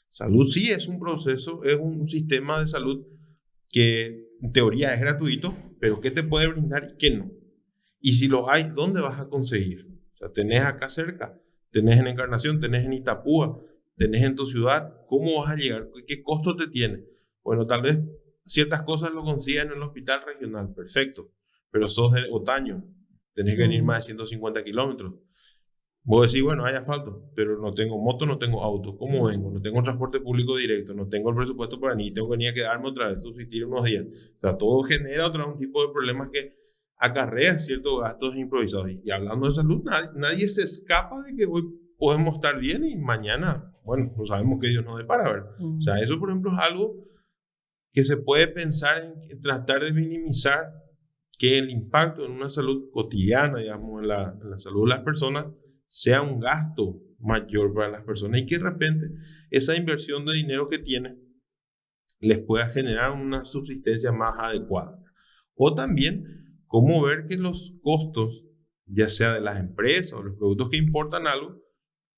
Salud sí es un proceso, es un sistema de salud que en teoría es gratuito, pero ¿qué te puede brindar y qué no? Y si lo hay, ¿dónde vas a conseguir? O sea, tenés acá cerca, tenés en Encarnación, tenés en Itapúa, tenés en tu ciudad. ¿Cómo vas a llegar? ¿Qué costo te tiene? Bueno, tal vez ciertas cosas lo consigan en el hospital regional, perfecto. pero sos de Otaño, tenés que venir más de 150 kilómetros. Vos decís, bueno, hay asfalto, pero no tengo moto, no tengo auto. ¿Cómo vengo? No tengo transporte público directo, no tengo el presupuesto para venir, tengo que venir a quedarme otra vez, subsistir unos días. O sea, todo genera un tipo de problemas que acarrea ciertos gastos improvisados. Y hablando de salud, nadie se escapa de que hoy podemos estar bien y mañana, bueno, no sabemos que Dios nos depara, ¿verdad? O sea, eso, por ejemplo, es algo que se puede pensar en tratar de minimizar que el impacto en una salud cotidiana, digamos, en la salud de las personas, sea un gasto mayor para las personas y que de repente esa inversión de dinero que tienen les pueda generar una subsistencia más adecuada. O también, cómo ver que los costos, ya sea de las empresas o los productos que importan algo,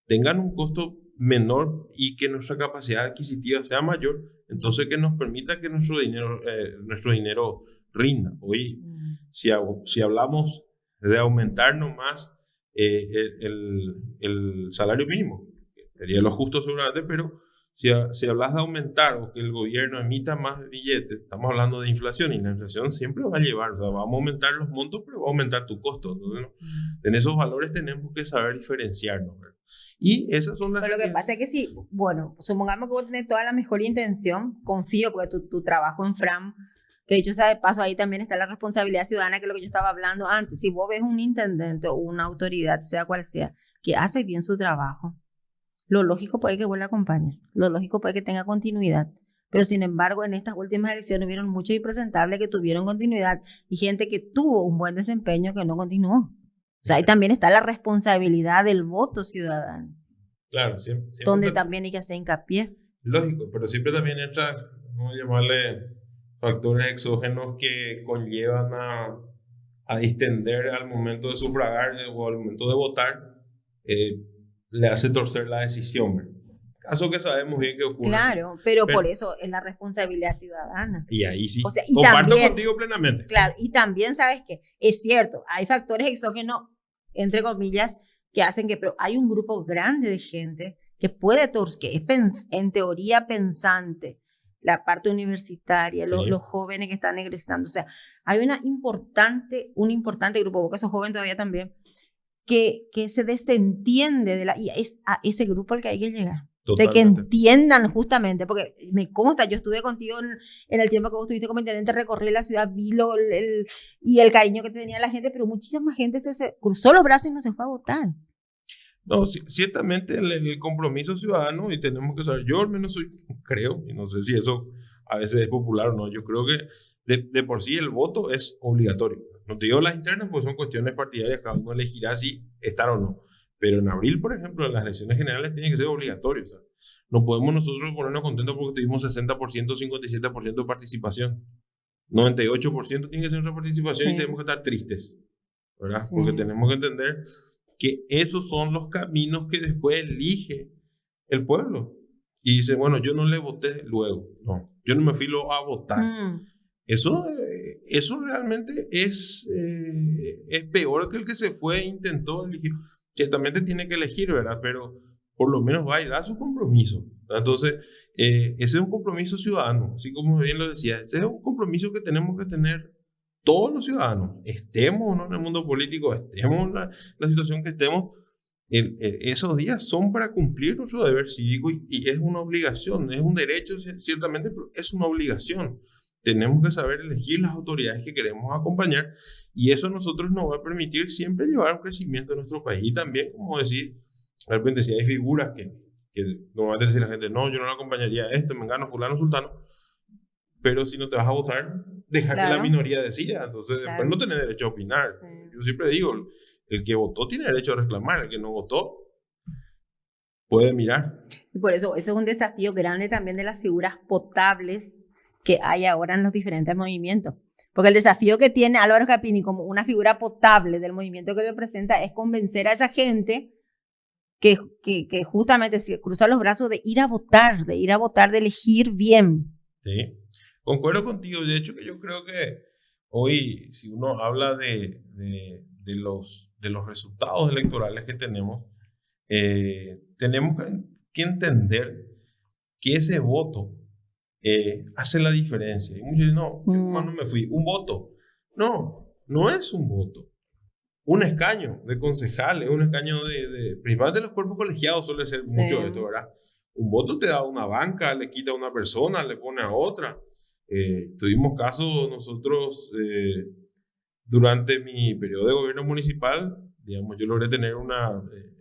tengan un costo menor y que nuestra capacidad adquisitiva sea mayor, entonces que nos permita que nuestro dinero rinda. Hoy, si hablamos de aumentar nomás el salario mínimo, sería lo justo seguramente, pero si hablas de aumentar o que el gobierno emita más billetes, estamos hablando de inflación, y la inflación siempre va a llevar, o sea, vamos a aumentar los montos, pero va a aumentar tu costo. Entonces, ¿no? En esos valores tenemos que saber diferenciarnos, ¿verdad? Y esas son las... Pero lo que pasa es que si, bueno, supongamos que vos tenés toda la mejor intención, confío, porque tu trabajo en FRAM, que dicho sea de paso, ahí también está la responsabilidad ciudadana, que es lo que yo estaba hablando antes. Si vos ves un intendente o una autoridad, sea cual sea, que hace bien su trabajo, lo lógico puede que vos le acompañes, lo lógico puede que tenga continuidad, pero sin embargo en estas últimas elecciones hubieron muchos impresentables que tuvieron continuidad y gente que tuvo un buen desempeño que no continuó. O sea, ahí también está la responsabilidad del voto ciudadano. Claro, siempre donde también hay que hacer hincapié. Lógico, pero siempre también entra, vamos a llamarle, factores exógenos que conllevan a distender al momento de sufragar o al momento de votar, le hace torcer la decisión, ¿verdad? Caso que sabemos bien que ocurre. Claro, pero por eso es la responsabilidad ciudadana. Y ahí sí, o sea, comparto contigo plenamente. Claro, y también sabes que es cierto, hay factores exógenos, entre comillas, que hacen que, pero hay un grupo grande de gente que puede que es en teoría pensante, la parte universitaria, Sí. los jóvenes que están egresando, o sea, hay un importante grupo, vos que sos joven todavía también, que se desentiende y es a ese grupo al que hay que llegar. Totalmente. De que entiendan justamente, porque me consta, yo estuve contigo en el tiempo que vos estuviste como intendente, recorrí la ciudad, vi y el cariño que tenía la gente, pero muchísima gente se cruzó los brazos y no se fue a votar. No, ciertamente el compromiso ciudadano, y tenemos que saber, yo al menos creo, y no sé si eso a veces es popular o no, yo creo que de por sí el voto es obligatorio. No te digo las internas, pues son cuestiones partidarias, cada uno elegirá si estar o no. Pero en abril, por ejemplo, en las elecciones generales tiene que ser obligatorio. ¿Sabes? No podemos nosotros ponernos contentos porque tuvimos 60%, 57% de participación. 98% tiene que ser nuestra participación, sí. Y tenemos que estar tristes, ¿verdad? Sí. Porque tenemos que entender que esos son los caminos que después elige el pueblo. Y dice, bueno, yo no le voté luego. No, yo no me fui luego a votar. Eso realmente es peor que el que se fue e intentó elegir. Ciertamente tiene que elegir, ¿verdad? Pero por lo menos va y da su compromiso. Entonces, ese es un compromiso ciudadano, así como bien lo decía. Ese es un compromiso que tenemos que tener todos los ciudadanos, estemos o no en el mundo político, estemos en la situación que estemos. Esos días son para cumplir nuestro deber cívico y es una obligación, es un derecho ciertamente, pero es una obligación. Tenemos que saber elegir las autoridades que queremos acompañar y eso a nosotros nos va a permitir siempre llevar un crecimiento en nuestro país. Y también, como decir, de repente si hay figuras que normalmente dice la gente, no, yo no le acompañaría a este, mengano, fulano, sultano, pero si no te vas a votar, deja que la minoría decida, entonces después no tenés derecho a opinar. Sí. Yo siempre digo, el que votó tiene derecho a reclamar, el que no votó puede mirar. Y por eso es un desafío grande también de las figuras potables que hay ahora en los diferentes movimientos. Porque el desafío que tiene Álvaro Capini como una figura potable del movimiento que representa es convencer a esa gente que justamente se cruza los brazos de ir a votar, de elegir bien. Sí, concuerdo contigo. De hecho, que yo creo que hoy, si uno habla de los resultados electorales que tenemos que entender que ese voto hace la diferencia. Y muchos dicen, no me fui, un voto. No, no es un voto. Un escaño de concejal, es un escaño principalmente los cuerpos colegiados suele ser mucho esto, ¿verdad? Un voto te da una banca, le quita a una persona, le pone a otra. Tuvimos casos nosotros durante mi periodo de gobierno municipal, digamos, yo logré tener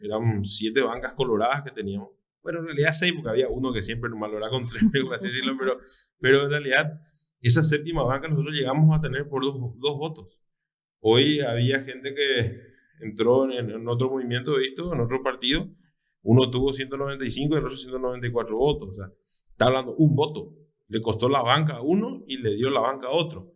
eran 7 bancas coloradas que teníamos. Bueno, en realidad 6, porque había uno que siempre nomás lo era con 3, por así decirlo, pero en realidad esa 7ª banca nosotros llegamos a tener por dos votos. Hoy había gente que entró en otro movimiento, visto, en otro partido, uno tuvo 195 y el otro 194 votos, o sea, está hablando un voto, le costó la banca a uno y le dio la banca a otro.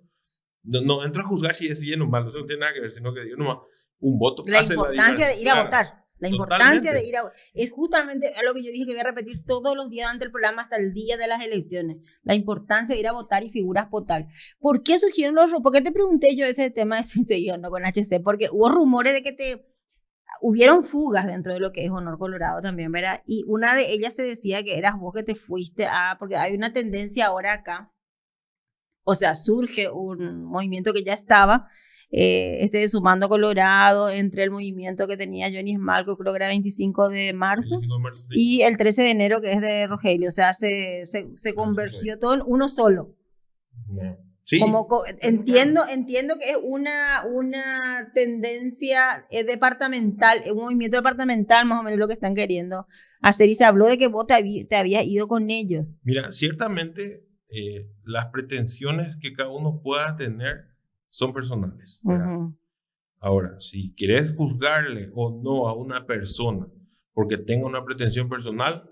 No entro a juzgar si es bien o mal, eso no tiene nada que ver, sino que dio nomás un voto. La importancia de ir a votar. La importancia Totalmente. de ir a votar. Es justamente lo que yo dije que voy a repetir todos los días ante el programa hasta el día de las elecciones. La importancia de ir a votar y figuras votar. ¿Por qué surgieron los rumores? ¿Por qué te pregunté yo ese tema de yo no con HC? Porque hubo rumores de que hubieron fugas dentro de lo que es Honor Colorado también, ¿verdad? Y una de ellas se decía que eras vos que te fuiste porque hay una tendencia ahora acá. O sea, surge un movimiento que ya estaba, de Sumando Colorado, entre el movimiento que tenía Johnny Smalco, creo que era 25 de marzo, sí. Y el 13 de enero, que es de Rogelio. O sea, se convirtió todo en uno solo. No. Sí. Entiendo que es una tendencia departamental, un movimiento departamental más o menos lo que están queriendo hacer, y se habló de que vos te habías ido con ellos. Mira, ciertamente las pretensiones que cada uno pueda tener son personales. Uh-huh. Ahora, si quieres juzgarle o no a una persona porque tenga una pretensión personal,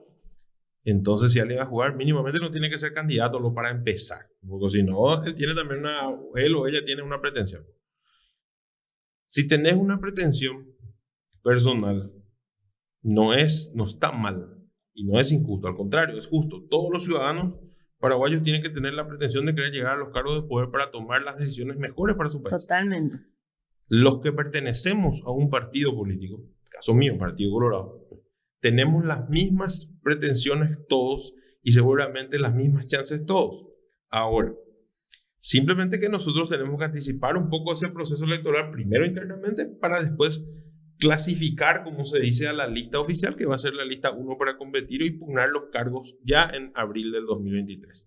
entonces si alguien va a jugar, mínimamente no tiene que ser candidato para empezar, porque si no, él o ella tiene una pretensión. Si tenés una pretensión personal, no está mal y no es injusto, al contrario, es justo. Todos los ciudadanos paraguayos tienen que tener la pretensión de querer llegar a los cargos de poder para tomar las decisiones mejores para su país. Totalmente. Los que pertenecemos a un partido político, caso mío, Partido Colorado, tenemos las mismas pretensiones todos y seguramente las mismas chances todos. Ahora, simplemente que nosotros tenemos que anticipar un poco ese proceso electoral, primero internamente, para después clasificar, como se dice, a la lista oficial, que va a ser la lista 1 para competir y pugnar los cargos ya en abril del 2023.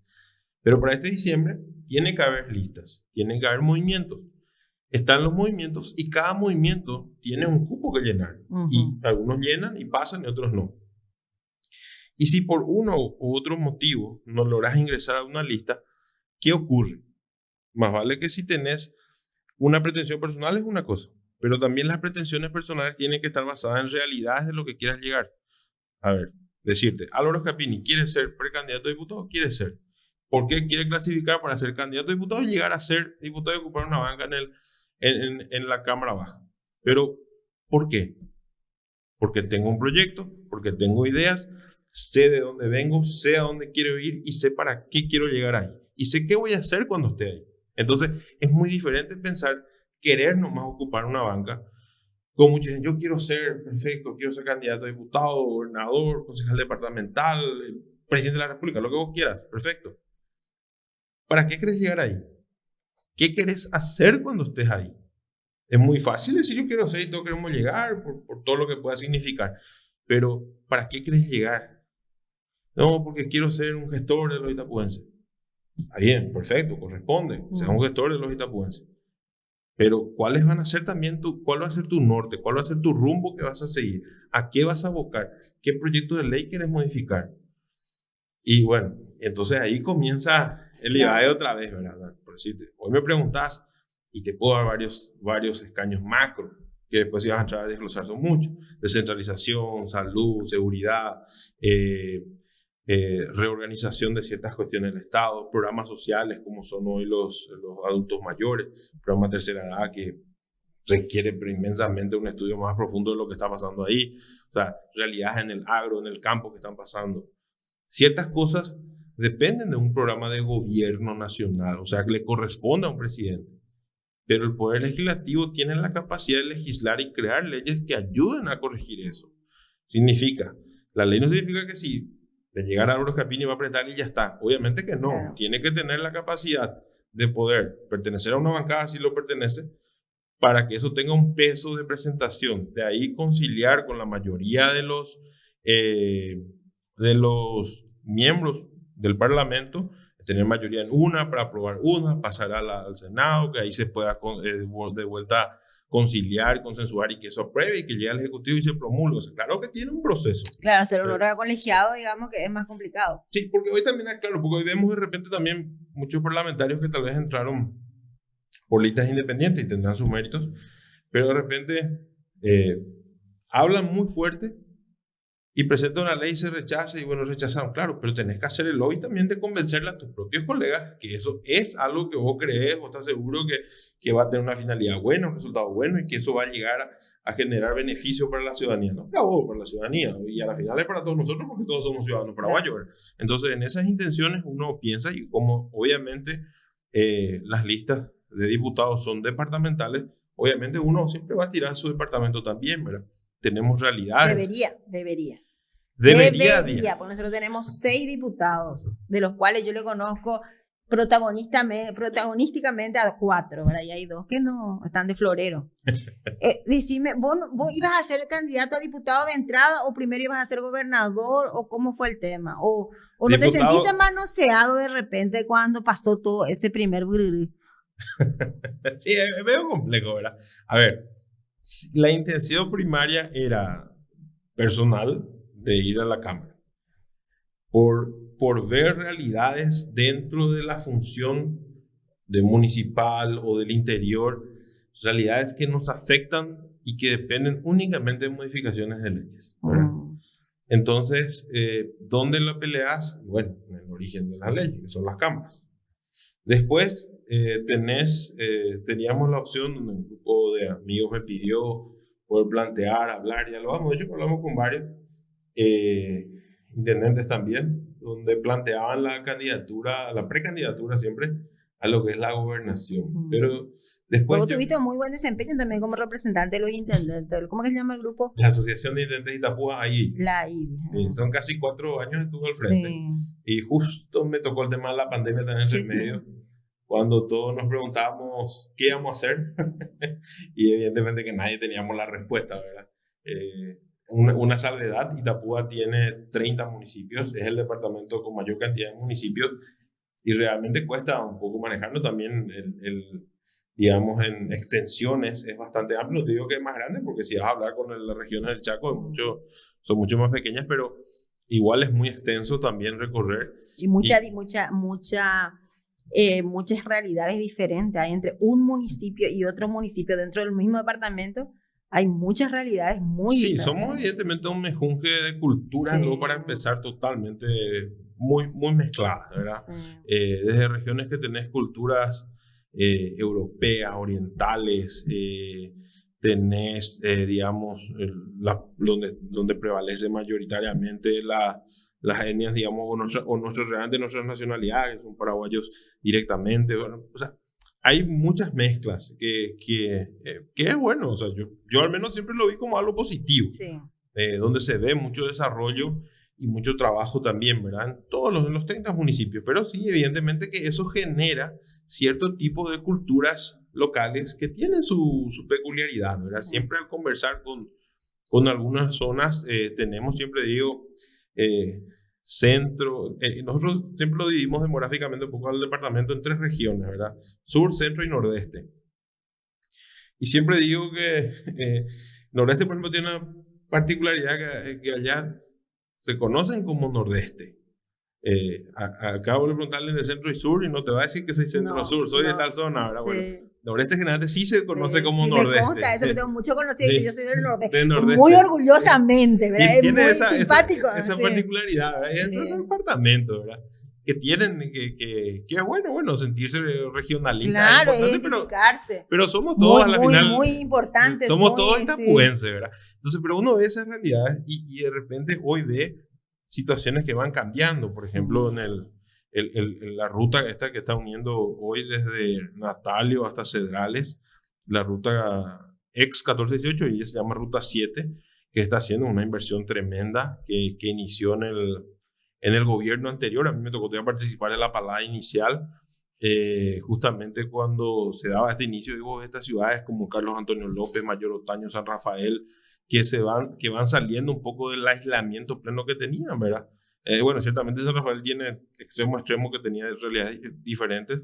Pero para este diciembre tiene que haber listas, tiene que haber movimientos. Están los movimientos y cada movimiento tiene un cupo que llenar. Uh-huh. Y algunos llenan y pasan y otros no. Y si por uno u otro motivo no logras ingresar a una lista, ¿qué ocurre? Más vale que si tenés una pretensión personal es una cosa, pero también las pretensiones personales tienen que estar basadas en realidades de lo que quieras llegar. A ver, decirte, Álvaro Scapini, ¿quiere ser precandidato a diputado? Quiere ser. ¿Por qué quiere clasificar para ser candidato a diputado y llegar a ser diputado y ocupar una banca en la Cámara Baja? Pero, ¿por qué? Porque tengo un proyecto, porque tengo ideas, sé de dónde vengo, sé a dónde quiero ir y sé para qué quiero llegar ahí. Y sé qué voy a hacer cuando esté ahí. Entonces, es muy diferente pensar querer nomás ocupar una banca. Como mucha gente, yo quiero ser perfecto, quiero ser candidato a diputado, gobernador, concejal departamental, presidente de la República, lo que vos quieras, perfecto. ¿Para qué querés llegar ahí? ¿Qué querés hacer cuando estés ahí? Es muy fácil decir yo quiero ser y todos queremos llegar por todo lo que pueda significar. Pero ¿para qué querés llegar? No, porque quiero ser un gestor de los itapuenses. Está bien, perfecto, corresponde. Seas un gestor de los itapuenses. Pero ¿cuáles van a ser también cuál va a ser tu norte? ¿Cuál va a ser tu rumbo que vas a seguir? ¿A qué vas a abocar? ¿Qué proyecto de ley quieres modificar? Y bueno, entonces ahí comienza el IBAE otra vez, ¿verdad? Por decirte, hoy me preguntás y te puedo dar varios escaños macro que después ibas a entrar a desglosar, son muchos. Descentralización, salud, seguridad, reorganización de ciertas cuestiones del Estado, programas sociales como son hoy los adultos mayores, programa tercera edad que requiere inmensamente un estudio más profundo de lo que está pasando ahí, o sea, realidades en el agro, en el campo que están pasando. Ciertas cosas dependen de un programa de gobierno nacional, o sea, que le corresponde a un presidente. Pero el Poder Legislativo tiene la capacidad de legislar y crear leyes que ayuden a corregir eso. La ley no significa que si de llegar a Álvaro Scapini va a apretar y ya está. Obviamente que no. Claro. Tiene que tener la capacidad de poder pertenecer a una bancada si lo pertenece, para que eso tenga un peso de presentación. De ahí conciliar con la mayoría de los miembros del Parlamento, tener mayoría en una para aprobar una, pasar al Senado, que ahí se pueda de vuelta conciliar, consensuar y que eso apruebe y que llegue al Ejecutivo y se promulgue. O sea, claro que tiene un proceso. Claro, hacer un órgano colegiado, digamos que es más complicado. Sí, porque hoy también, claro, porque hoy vemos de repente también muchos parlamentarios que tal vez entraron por listas independientes y tendrán sus méritos, pero de repente hablan muy fuerte y presentan una ley y se rechaza y bueno, rechazaron, claro, pero tenés que hacer el lobby también de convencerle a tus propios colegas que eso es algo que vos crees o estás seguro que va a tener una finalidad buena, un resultado bueno y que eso va a llegar a generar beneficio para la ciudadanía, no para vos, para la ciudadanía, y a la final es para todos nosotros porque todos somos ciudadanos paraguayos. Entonces, en esas intenciones uno piensa, y como obviamente las listas de diputados son departamentales, obviamente uno siempre va a tirar su departamento también, ¿verdad? Tenemos realidades. Debería, porque nosotros tenemos 6 diputados, de los cuales yo le conozco protagonísticamente a 4, ¿verdad? Y hay 2 que no están de florero. Decime, ¿vos ibas a ser candidato a diputado de entrada o primero ibas a ser gobernador o cómo fue el tema? ¿O no te sentiste manoseado de repente cuando pasó todo ese primer brrr? Sí, es medio complejo, ¿verdad? A ver, la intención primaria era personal de ir a la Cámara por ver realidades dentro de la función de municipal o del interior, realidades que nos afectan y que dependen únicamente de modificaciones de leyes, ¿verdad? Entonces, ¿dónde la peleas? Bueno, en el origen de las leyes, que son las cámaras. Después teníamos la opción donde un grupo de amigos me pidió poder plantear, hablar, ya lo hemos hecho, hablamos con varios intendentes también, donde planteaban la candidatura, la precandidatura siempre a lo que es la gobernación. Pero después... Luego tuviste muy buen desempeño también como representante de los intendentes. ¿Cómo que se llama el grupo? La Asociación de Intendentes de Itapúa, ahí. La I. Son casi 4 años estuvo al frente. Sí. Y justo me tocó el tema de la pandemia también en el medio, cuando todos nos preguntábamos qué íbamos a hacer. Y evidentemente que nadie teníamos la respuesta, ¿verdad? Una salvedad, Itapúa tiene 30 municipios, es el departamento con mayor cantidad de municipios y realmente cuesta un poco manejarlo también, digamos, en extensiones es bastante amplio. No te digo que es más grande porque si vas a hablar con las regiones del Chaco son mucho más pequeñas, pero igual es muy extenso también recorrer. Y muchas realidades diferentes hay entre un municipio y otro municipio dentro del mismo departamento. Hay muchas realidades muy diferentes. Somos evidentemente un mejunje de culturas, luego para empezar totalmente muy, muy mezcladas, ¿verdad? Desde regiones que tenés culturas europeas, orientales, tenés, digamos, donde prevalece mayoritariamente las etnias, digamos, o nuestros reales, nuestras nacionalidades, son paraguayos directamente, bueno, o sea, hay muchas mezclas que es bueno, o sea, yo al menos siempre lo vi como algo positivo, donde se ve mucho desarrollo y mucho trabajo también, ¿verdad? En todos los 30 municipios, pero sí, evidentemente que eso genera cierto tipo de culturas locales que tienen su peculiaridad, ¿verdad? Siempre al conversar con algunas zonas, tenemos, siempre digo, centro, nosotros siempre lo dividimos demográficamente un poco al departamento en 3 regiones, ¿verdad? Sur, centro y nordeste. Y siempre digo que nordeste, por ejemplo, tiene una particularidad que allá se conocen como nordeste. Acabo de preguntarle en el centro y sur y no te va a decir que soy centro o sur, soy de tal zona, ¿verdad? Bueno, nordeste generalmente sí se conoce como nordeste. Me consta, eso que tengo mucho conocido, que yo soy del nordeste. Muy orgullosamente, ¿verdad? Es muy simpático. Esa particularidad, ¿verdad? Es un departamento, ¿verdad? Que tienen, que es bueno sentirse regionalista. Claro, identificarse. Pero somos todos a la final. Muy importantes. Somos todos itapuenses, ¿verdad? Entonces, pero uno ve esas realidades y de repente hoy ve situaciones que van cambiando. Por ejemplo, en la ruta esta que está uniendo hoy desde Natalio hasta Cedrales, la ruta ex 1418, y se llama Ruta 7, que está haciendo una inversión tremenda que inició en el gobierno anterior. A mí me tocó participar en la palada inicial. justamente cuando se daba este inicio, digo, estas ciudades como Carlos Antonio López, Mayor Otaño, San Rafael, que van saliendo un poco del aislamiento pleno que tenían, ¿verdad? Bueno, ciertamente San Rafael tiene extremo a extremo que tenía realidades diferentes.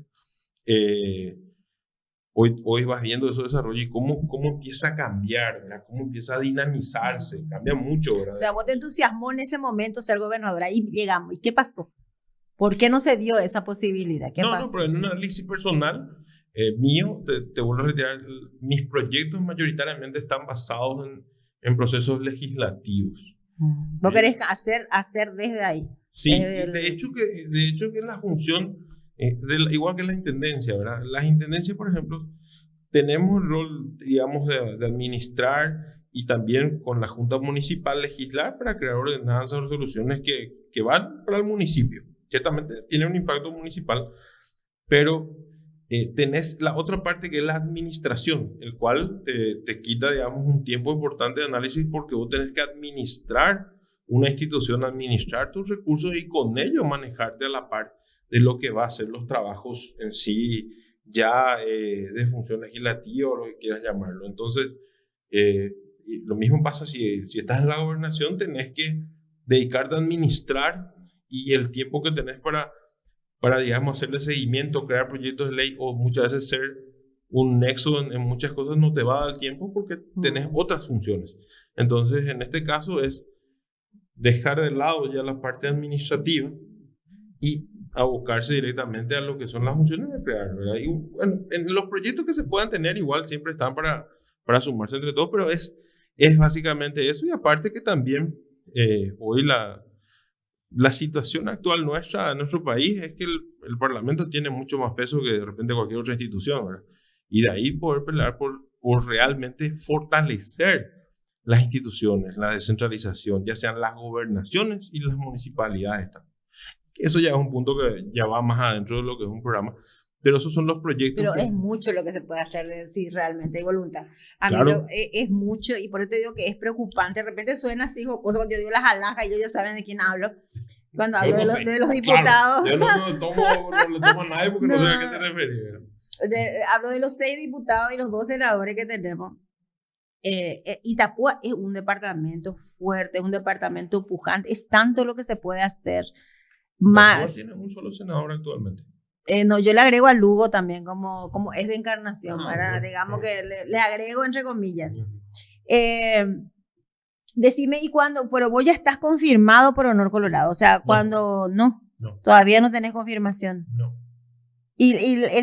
Hoy vas viendo esos desarrollos y cómo empieza a cambiar, ¿verdad? Cómo empieza a dinamizarse, cambia mucho, ¿verdad? O sea, vos te entusiasmó en ese momento ser gobernadora, ahí llegamos. ¿Y qué pasó? ¿Por qué no se dio esa posibilidad? ¿Qué pasó? No, pero en un análisis personal mío, te vuelvo a retirar, mis proyectos mayoritariamente están basados en procesos legislativos. ¿Vos querés hacer desde ahí? Sí, de hecho que es la función, igual que la intendencia, ¿verdad? Las intendencias, por ejemplo, tenemos el rol, digamos, de administrar y también con la Junta Municipal legislar para crear ordenanzas o resoluciones que van para el municipio. Ciertamente tiene un impacto municipal, pero tenés la otra parte que es la administración, el cual te quita, digamos, un tiempo importante de análisis porque vos tenés que administrar una institución, administrar tus recursos y con ello manejarte a la par de lo que va a ser los trabajos en sí ya de función legislativa o lo que quieras llamarlo. Entonces, lo mismo pasa si estás en la gobernación, tenés que dedicarte a administrar y el tiempo que tenés para digamos, hacerle seguimiento, crear proyectos de ley o muchas veces ser un nexo en muchas cosas no te va a dar el tiempo porque tenés otras funciones. Entonces, en este caso es dejar de lado ya la parte administrativa y abocarse directamente a lo que son las funciones de crear, ¿verdad? Y bueno, en los proyectos que se puedan tener igual siempre están para sumarse entre todos, pero es básicamente eso. Y aparte que también hoy la situación actual nuestra en nuestro país es que el Parlamento tiene mucho más peso que de repente cualquier otra institución, ¿verdad? Y de ahí poder pelear por realmente fortalecer las instituciones, la descentralización, ya sean las gobernaciones y las municipalidades también. Eso ya es un punto que ya va más adentro de lo que es un programa, pero esos son los proyectos. Pero es mucho lo que se puede hacer si realmente hay voluntad. Claro. Es mucho y por eso te digo que es preocupante. De repente suena así jocoso cuando yo digo las alhajas y ellos ya saben de quién hablo. Cuando hablo de los diputados. Claro, yo no le tomo a nadie porque no sé a qué te refieres. Hablo de los 6 diputados y los 2 senadores que tenemos. Itapúa es un departamento fuerte, es un departamento pujante, es tanto lo que se puede hacer. Más tiene un solo senador actualmente. No, yo le agrego a Lugo también como esa encarnación, bueno, digamos que le agrego entre comillas. Decime, ¿y cuándo? Pero vos ya estás confirmado por Honor Colorado, o sea, cuando no, todavía no tenés confirmación. No. Y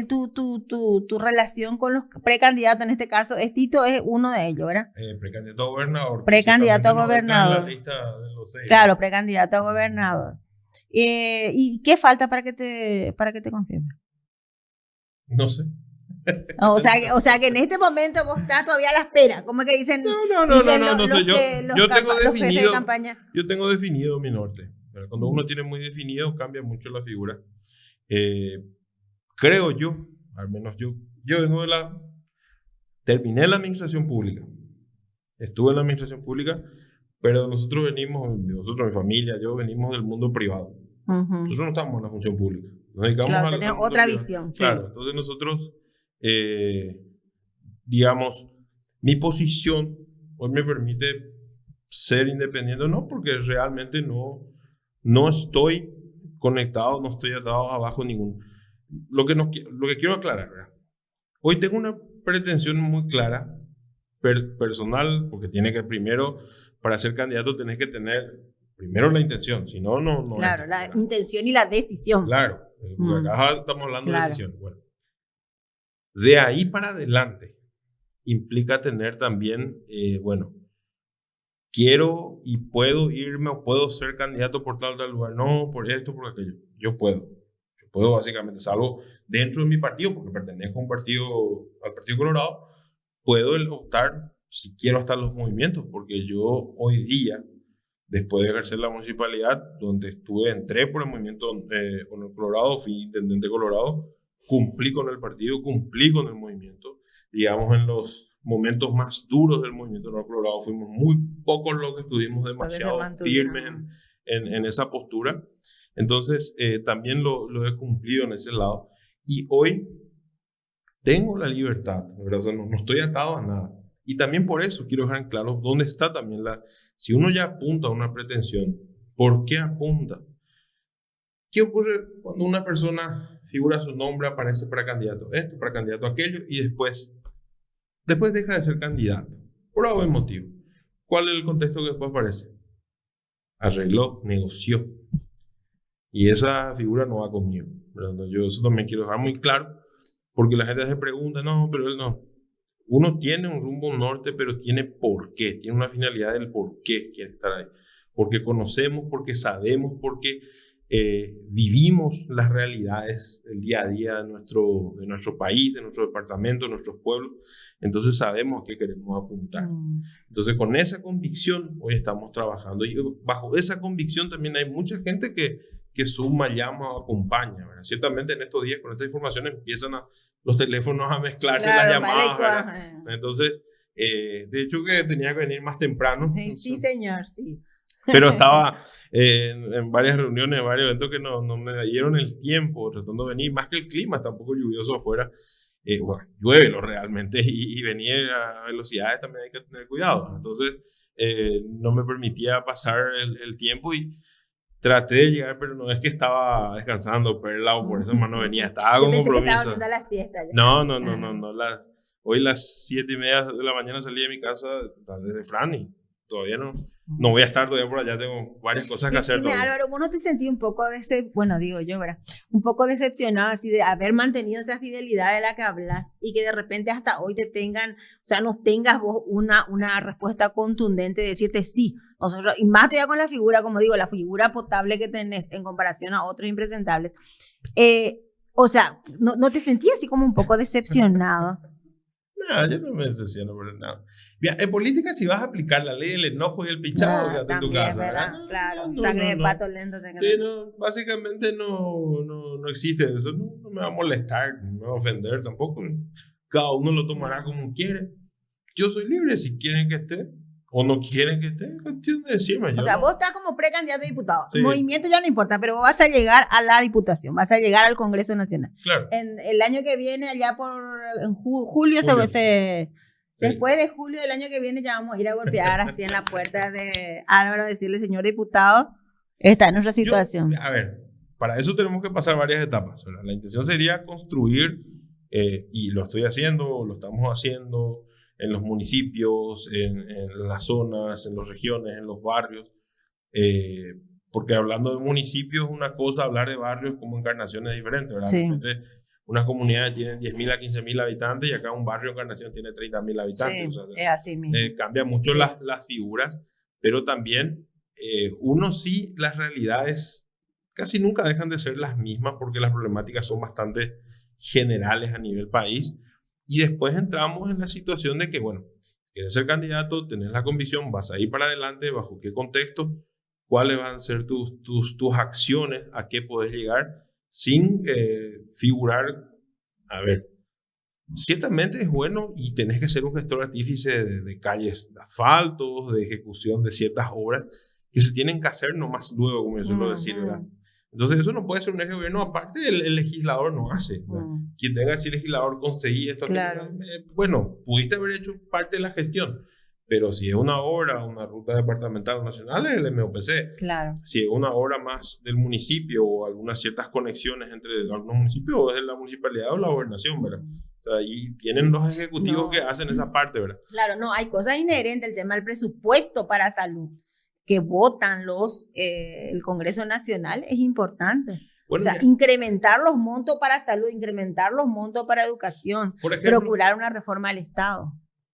tu relación con los precandidatos, en este caso, Tito es uno de ellos, ¿verdad? Precandidato a gobernador. Precandidato a gobernador. La lista de los 6. Claro, precandidato a gobernador. ¿Y qué falta para que te confirme? No sé. O sea que en este momento vos estás todavía a la espera. ¿Cómo es que dicen? No. Yo tengo definido mi norte. Pero cuando uno tiene muy definido, cambia mucho la figura. Creo yo, al menos yo vengo terminé la administración pública. Estuve en la administración pública, pero nosotros, mi familia, yo venimos del mundo privado. Nosotros no estamos en la función pública. Nos dedicamos tenés otra visión. Claro, sí. Entonces nosotros, digamos, mi posición hoy me permite ser independiente, no, porque realmente no estoy conectado, no estoy atado abajo ningún. Lo que quiero aclarar, ¿verdad? Hoy tengo una pretensión muy clara, personal, porque tiene que primero, para ser candidato, tenés que tener primero la intención, si no. Claro, la intención y la decisión. Claro, porque acá estamos hablando de decisión. Bueno, de ahí para adelante implica tener también, quiero y puedo irme o puedo ser candidato por tal lugar, no por esto, por aquello. Yo puedo básicamente, salvo dentro de mi partido, porque pertenezco a al Partido Colorado, puedo optar si quiero hasta los movimientos, porque yo hoy día, después de ejercer la municipalidad, donde entré por el movimiento Honor Colorado, fui intendente Colorado, cumplí con el partido, cumplí con el movimiento, digamos en los momentos más duros del movimiento Honor Colorado, fuimos muy pocos los que estuvimos demasiado firmes en esa postura. Entonces, también lo he cumplido en ese lado. Y hoy tengo la libertad, ¿verdad? O sea, no estoy atado a nada. Y también por eso quiero dejar en claro dónde está también si uno ya apunta a una pretensión, ¿por qué apunta? ¿Qué ocurre cuando una persona figura su nombre, aparece para candidato esto, para candidato aquello, y después deja de ser candidato? Por algún motivo. ¿Cuál es el contexto que después aparece? Arregló, negoció. Y esa figura no va conmigo, ¿verdad? Yo eso también quiero dejar muy claro, porque la gente se pregunta, no, pero él no. Uno tiene un rumbo, un norte, pero tiene por qué, tiene una finalidad del por qué quiere estar ahí. Porque conocemos, porque sabemos, porque vivimos las realidades del día a día de nuestro país, de nuestro departamento, de nuestros pueblos. Entonces sabemos a qué queremos apuntar. Entonces con esa convicción hoy estamos trabajando. Y bajo esa convicción también hay mucha gente que suma, llama o acompaña, ¿verdad? Ciertamente en estos días con esta información empiezan los teléfonos a mezclarse, claro, las llamadas, ¿verdad? Entonces, de hecho que tenía que venir más temprano. Sí, señor, sí. Pero estaba en varias reuniones, varios eventos que no me dieron el tiempo tratando de venir, más que el clima está un poco lluvioso afuera. Bueno, llueve realmente y venir a velocidades también hay que tener cuidado. Entonces, no me permitía pasar el tiempo y traté de llegar, pero no es que estaba descansando, Perla, o por eso más no venía, estaba con compromiso. Que estaba haciendo la siesta ya. No. Hoy las 7:30 de la mañana salí de mi casa desde Fran y todavía no voy a estar todavía por allá, tengo varias cosas que hacer. Álvaro, ¿vos no te sentí un poco ¿verdad? Un poco decepcionado así de haber mantenido esa fidelidad de la que hablas y que de repente hasta hoy te tengan, o sea, no tengas vos una respuesta contundente de decirte sí, nosotros, y más todavía con la figura, como digo, la figura potable que tenés en comparación a otros impresentables, o sea, ¿no te sentías así como un poco decepcionado? No, yo no me decepciono por nada. Mira, en política, si vas a aplicar la ley del enojo y el pichado, quédate en tu casa, ¿verdad? Claro, sangre de pato lento. Sí, básicamente no existe eso. No me va a molestar, no me va a ofender tampoco. Cada uno lo tomará como quiere. Yo soy libre si quieren que esté o no quieren que esté. Es cuestión de decirme. O sea, vos estás como precandidato a diputado. Sí. El movimiento ya no importa, pero vos vas a llegar a la diputación, vas a llegar al Congreso Nacional. Claro. En el año que viene, allá en julio. Después de julio del año que viene ya vamos a ir a golpear así en la puerta de Álvaro, decirle, señor diputado, esta es nuestra situación. A ver, para eso tenemos que pasar varias etapas, ¿verdad? La intención sería construir, y lo estoy haciendo, lo estamos haciendo en los municipios, en las zonas, en las regiones, en los barrios, porque hablando de municipios es una cosa, hablar de barrios como Encarnación es diferente, ¿verdad? Sí. Unas comunidades tienen 10.000 a 15.000 habitantes y acá un barrio Encarnación tiene 30.000 habitantes. Sí, o sea, es así mismo. Cambia mucho las figuras, pero también las realidades casi nunca dejan de ser las mismas porque las problemáticas son bastante generales a nivel país. Y después entramos en la situación de que, bueno, quieres ser candidato, tenés la convicción, vas a ir para adelante, bajo qué contexto, cuáles van a ser tus acciones, a qué podés llegar, sin figurar. A ver, ciertamente es bueno y tenés que ser un gestor artífice de calles, de asfaltos, de ejecución de ciertas obras que se tienen que hacer nomás luego, como yo suelo decir, ¿verdad? Entonces eso no puede ser un eje de gobierno, aparte el legislador no hace. Quien tenga que decir legislador, conseguí esto, claro. Bueno, pudiste haber hecho parte de la gestión, pero si es una obra, una ruta departamental o nacional, es el MOPC. Claro. Si es una obra más del municipio o algunas ciertas conexiones entre algunos municipios, o es de la municipalidad o la gobernación, ¿verdad? O sea, ahí tienen los ejecutivos que hacen esa parte, ¿verdad? Claro, no, hay cosas inherentes al tema del presupuesto para salud que votan el Congreso Nacional, es importante. Bueno, o sea, incrementar los montos para salud, incrementar los montos para educación, procurar una reforma al Estado.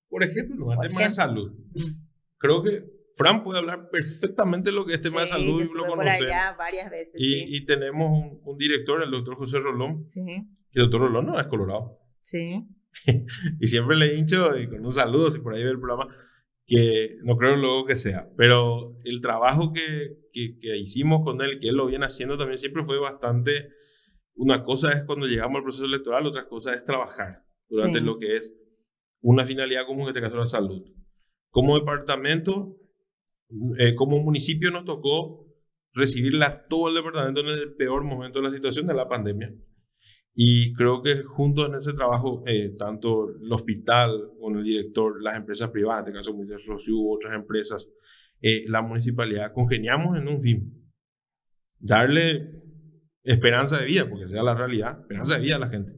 Por ejemplo, el tema de salud. Creo que Fran puede hablar perfectamente de lo que es tema de salud y lo conoce. Por allá varias veces. Y tenemos un director, el doctor José Rolón. Sí. Y el doctor Rolón no es colorado. Sí. Y siempre le he dicho, y con un saludo, si por ahí ve el programa, que no creo luego que sea. Pero el trabajo que hicimos con él, que él lo viene haciendo también siempre fue bastante. Una cosa es cuando llegamos al proceso electoral, otra cosa es trabajar durante lo que es una finalidad común, en este caso la salud. Como departamento, como municipio nos tocó recibirla todo el departamento en el peor momento de la situación de la pandemia. Y creo que junto en ese trabajo, tanto el hospital con el director, las empresas privadas, en este caso Ministerio Socio u otras empresas, la municipalidad, congeniamos en un fin: darle esperanza de vida, porque sea la realidad, esperanza de vida a la gente.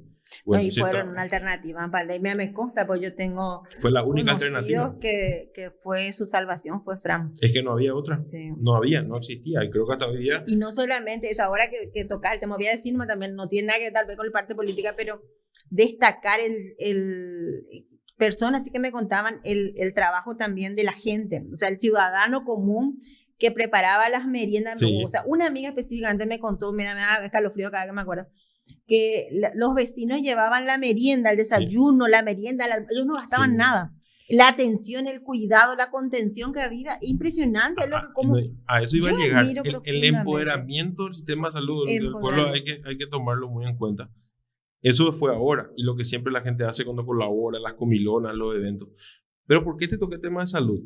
Bueno, y fueron una alternativa en pandemia, me consta, pues yo tengo fue la única alternativa que fue su salvación, fue Fran. Es que no había otra, sí. No existía, y creo que hasta hoy día. Y no solamente es ahora que toca el tema, voy a decir, también no tiene nada que ver tal vez con la parte política, pero destacar personas sí que me contaban el trabajo también de la gente, o sea, el ciudadano común que preparaba las meriendas. Sí. O sea, una amiga específicamente me contó, mira, me da escalofrío cada vez que me acuerdo, que los vecinos llevaban la merienda, el desayuno, sí, la merienda, ellos no gastaban sí, nada. La atención, el cuidado, la contención que había, impresionante. Es lo que como a eso iba a llegar, el empoderamiento del sistema de salud del pueblo hay que tomarlo muy en cuenta. Eso fue ahora, y lo que siempre la gente hace cuando colabora, las comilonas, los eventos. Pero ¿por qué te toqué el tema de salud?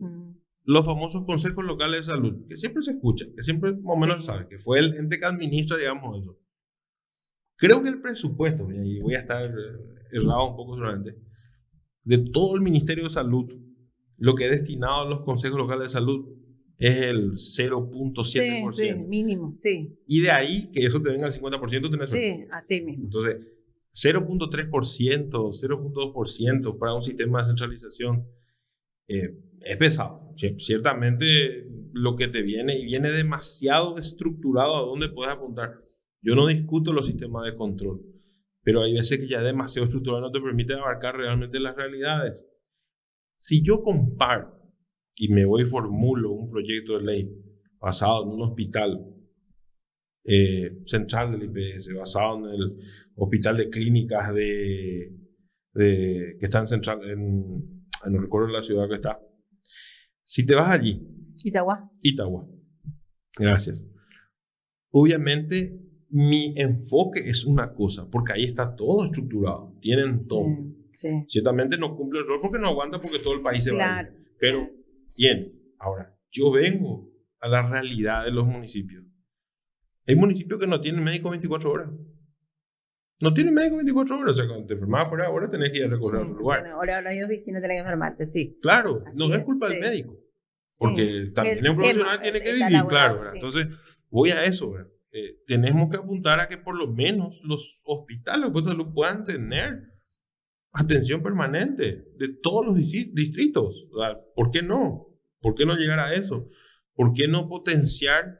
Los famosos consejos locales de salud, que siempre se escuchan, que siempre más o menos sabe, que fue el ente que administra, digamos, eso. Creo que el presupuesto, y voy a estar errado un poco seguramente, de todo el Ministerio de Salud, lo que es destinado a los consejos locales de salud es el 0.7%. Sí, mínimo, sí. Y de ahí que eso te venga al 50%, tenés suerte. Sí, así mismo. Entonces, 0.3%, 0.2% para un sistema de centralización es pesado. Ciertamente lo que te viene, y viene demasiado estructurado a dónde puedes apuntar. Yo no discuto los sistemas de control, pero hay veces que ya demasiado estructurado no te permite abarcar realmente las realidades. Si yo comparo y me voy y formulo un proyecto de ley basado en un hospital central del IPS, basado en el hospital de clínicas que está en central, no recuerdo la ciudad que está. Si te vas allí, Itagua. Gracias. Obviamente mi enfoque es una cosa, porque ahí está todo estructurado, tienen todo. Sí. Ciertamente no cumple el rol porque no aguanta, porque todo el país se va. Pero tiene. Ahora, yo vengo a la realidad de los municipios. Hay municipios que no tienen médico 24 horas. No tienen médico 24 horas. O sea, cuando te enfermas por ahora tenés que ir a recorrer otro lugar. Bueno, ahora hay oficinas, tenés que enfermarte, sí. Claro, así no es culpa del médico. Porque también un profesional tiene que vivir, claro. Sí. Entonces, voy a eso, ¿verdad? Tenemos que apuntar a que por lo menos los hospitales pues, puedan tener atención permanente de todos los distritos. ¿Por qué no? ¿Por qué no llegar a eso? ¿Por qué no potenciar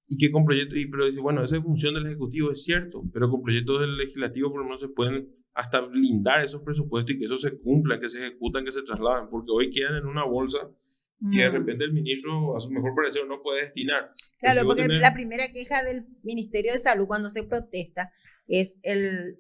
y que con proyectos? Pero bueno, esa es función del Ejecutivo, es cierto, pero con proyectos del Legislativo por lo menos se pueden hasta blindar esos presupuestos y que eso se cumpla, que se ejecutan, que se trasladan, porque hoy quedan en una bolsa que de repente el ministro, a su mejor parecer, no puede destinar. Claro, porque la primera queja del Ministerio de Salud cuando se protesta es el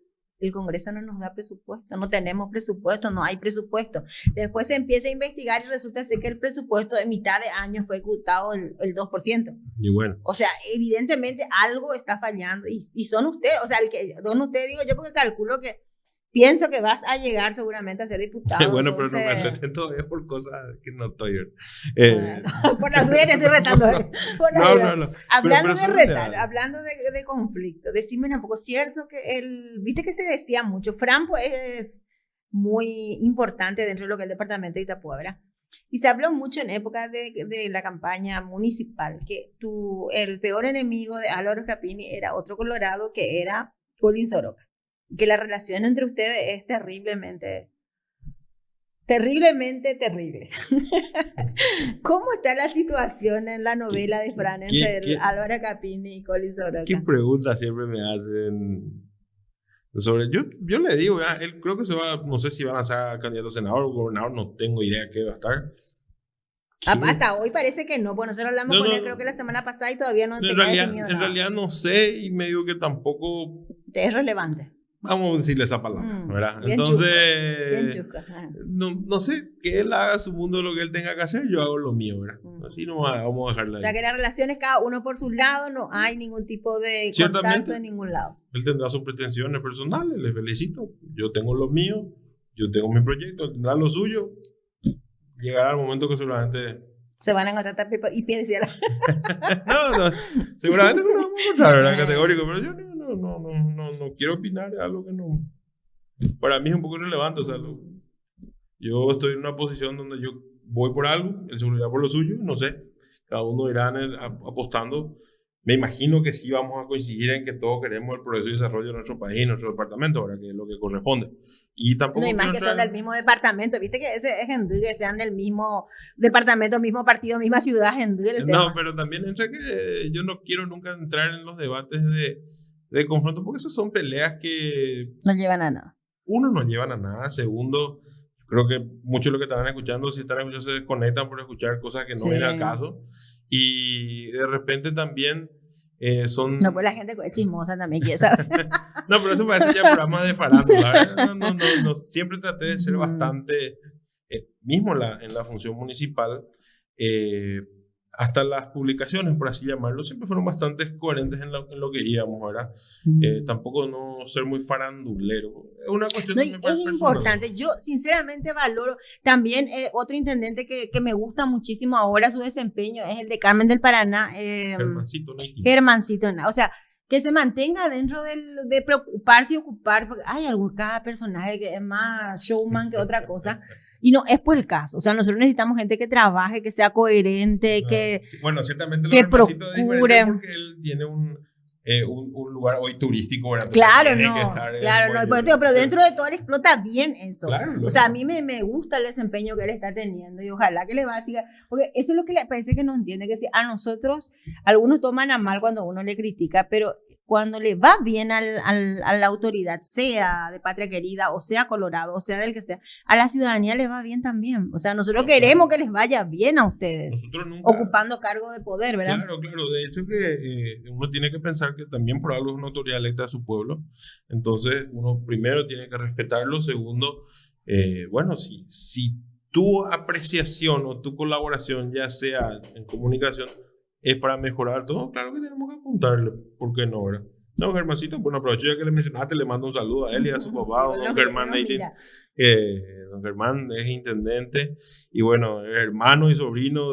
Congreso no nos da presupuesto, no tenemos presupuesto, no hay presupuesto. Después se empieza a investigar y resulta ser que el presupuesto de mitad de año fue ejecutado el 2%. Y bueno. O sea, evidentemente algo está fallando y son ustedes, o sea, son ustedes, digo yo, porque calculo que pienso que vas a llegar seguramente a ser diputado. Bueno, entonces... pero no me reten todavía por cosas que no estoy. Por las dudas te estoy retando. No. Hablando de retar, hablando de conflicto, decime un poco, cierto que viste que se decía mucho, Fran pues es muy importante dentro de lo que es el departamento de Itapúa, ¿verdad? Y se habló mucho en época de la campaña municipal, que el peor enemigo de Álvaro Scapini era otro colorado que era Colin Soroka. Que la relación entre ustedes es terrible. ¿Cómo está la situación en la novela de Fran entre Álvaro Scapini y Colin Soroka? ¿Qué preguntas siempre me hacen sobre? Yo le digo, él creo que se va, no sé si va a lanzar candidato a senador o gobernador, no tengo idea qué va a estar. Hasta hoy parece que no, pues nosotros hablamos con él creo que la semana pasada y todavía no tenía definido nada. En realidad no sé y me digo que tampoco es relevante. Vamos a decirle esa palabra, ¿verdad? Bien entonces, chusco. No sé, que él haga su mundo lo que él tenga que hacer, yo hago lo mío, ¿verdad? Así no vamos a dejarla ahí. O sea, que las relaciones cada uno por su lado, no hay ningún tipo de contacto de ningún lado. Él tendrá sus pretensiones personales, le felicito. Yo tengo lo mío, yo tengo mi proyecto, tendrá lo suyo. Llegará el momento que seguramente... Se van a encontrar y piensen. No, seguramente no vamos a encontrar, ¿verdad? Categórico, pero yo no quiero opinar de algo que no, para mí es un poco irrelevante. O sea, yo estoy en una posición donde yo voy por algo, el seguridad por lo suyo, no sé, cada uno irá apostando. Me imagino que sí vamos a coincidir en que todos queremos el progreso y desarrollo de nuestro país, nuestro departamento, ahora que es lo que corresponde. Y tampoco no, y más que son del mismo departamento, viste que ese es Hendrik, que sean del mismo departamento, mismo partido, misma ciudad, Hendrik. No, pero también entre que yo no quiero nunca entrar en los debates de confronto, porque esas son peleas que no llevan a nada. Uno, no llevan a nada. Segundo, creo que muchos de los que están escuchando, si están escuchando, se desconectan por escuchar cosas que no vienen al caso. Y de repente también son... No, pues la gente es chismosa también, quiere saber. No, pero eso parece ya programas de farándula. No, siempre traté de ser bastante... mismo en la función municipal, hasta las publicaciones, por así llamarlo, siempre fueron bastante coherentes en lo que íbamos, ¿verdad? Tampoco no ser muy farandulero. Es una cuestión es importante. Yo sinceramente valoro también otro intendente que me gusta muchísimo ahora su desempeño es el de Carmen del Paraná. Germancito. O sea, que se mantenga dentro de preocuparse y ocupar, porque hay cada personaje que es más showman que otra cosa. Y no es por el caso. O sea, nosotros necesitamos gente que trabaje, que sea coherente, que bueno, ciertamente que procure. Porque él tiene un lugar hoy turístico, ¿verdad? Claro, no. Pero dentro de todo él explota bien eso. Claro, o sea, a mí me gusta el desempeño que él está teniendo y ojalá que le va a seguir. Porque eso es lo que le parece que no entiende, que si a nosotros, algunos toman a mal cuando uno le critica, pero cuando le va bien a la autoridad, sea de Patria Querida, o sea Colorado, o sea del que sea, a la ciudadanía le va bien también. O sea, nosotros queremos que les vaya bien a ustedes. Nosotros nunca... ocupando cargo de poder, ¿verdad? Claro. De hecho que uno tiene que pensar que también por algo es una autoridad electa de su pueblo. Entonces, uno primero tiene que respetarlo. Segundo, bueno, si tu apreciación o tu colaboración, ya sea en comunicación, es para mejorar todo, claro que tenemos que apuntarle. ¿Por qué no, verdad? No, Germancito, bueno, aprovecho ya que le mencionaste, le mando un saludo a él y a su papá, don Germán Neitin. Don Germán es intendente y bueno, hermano y sobrino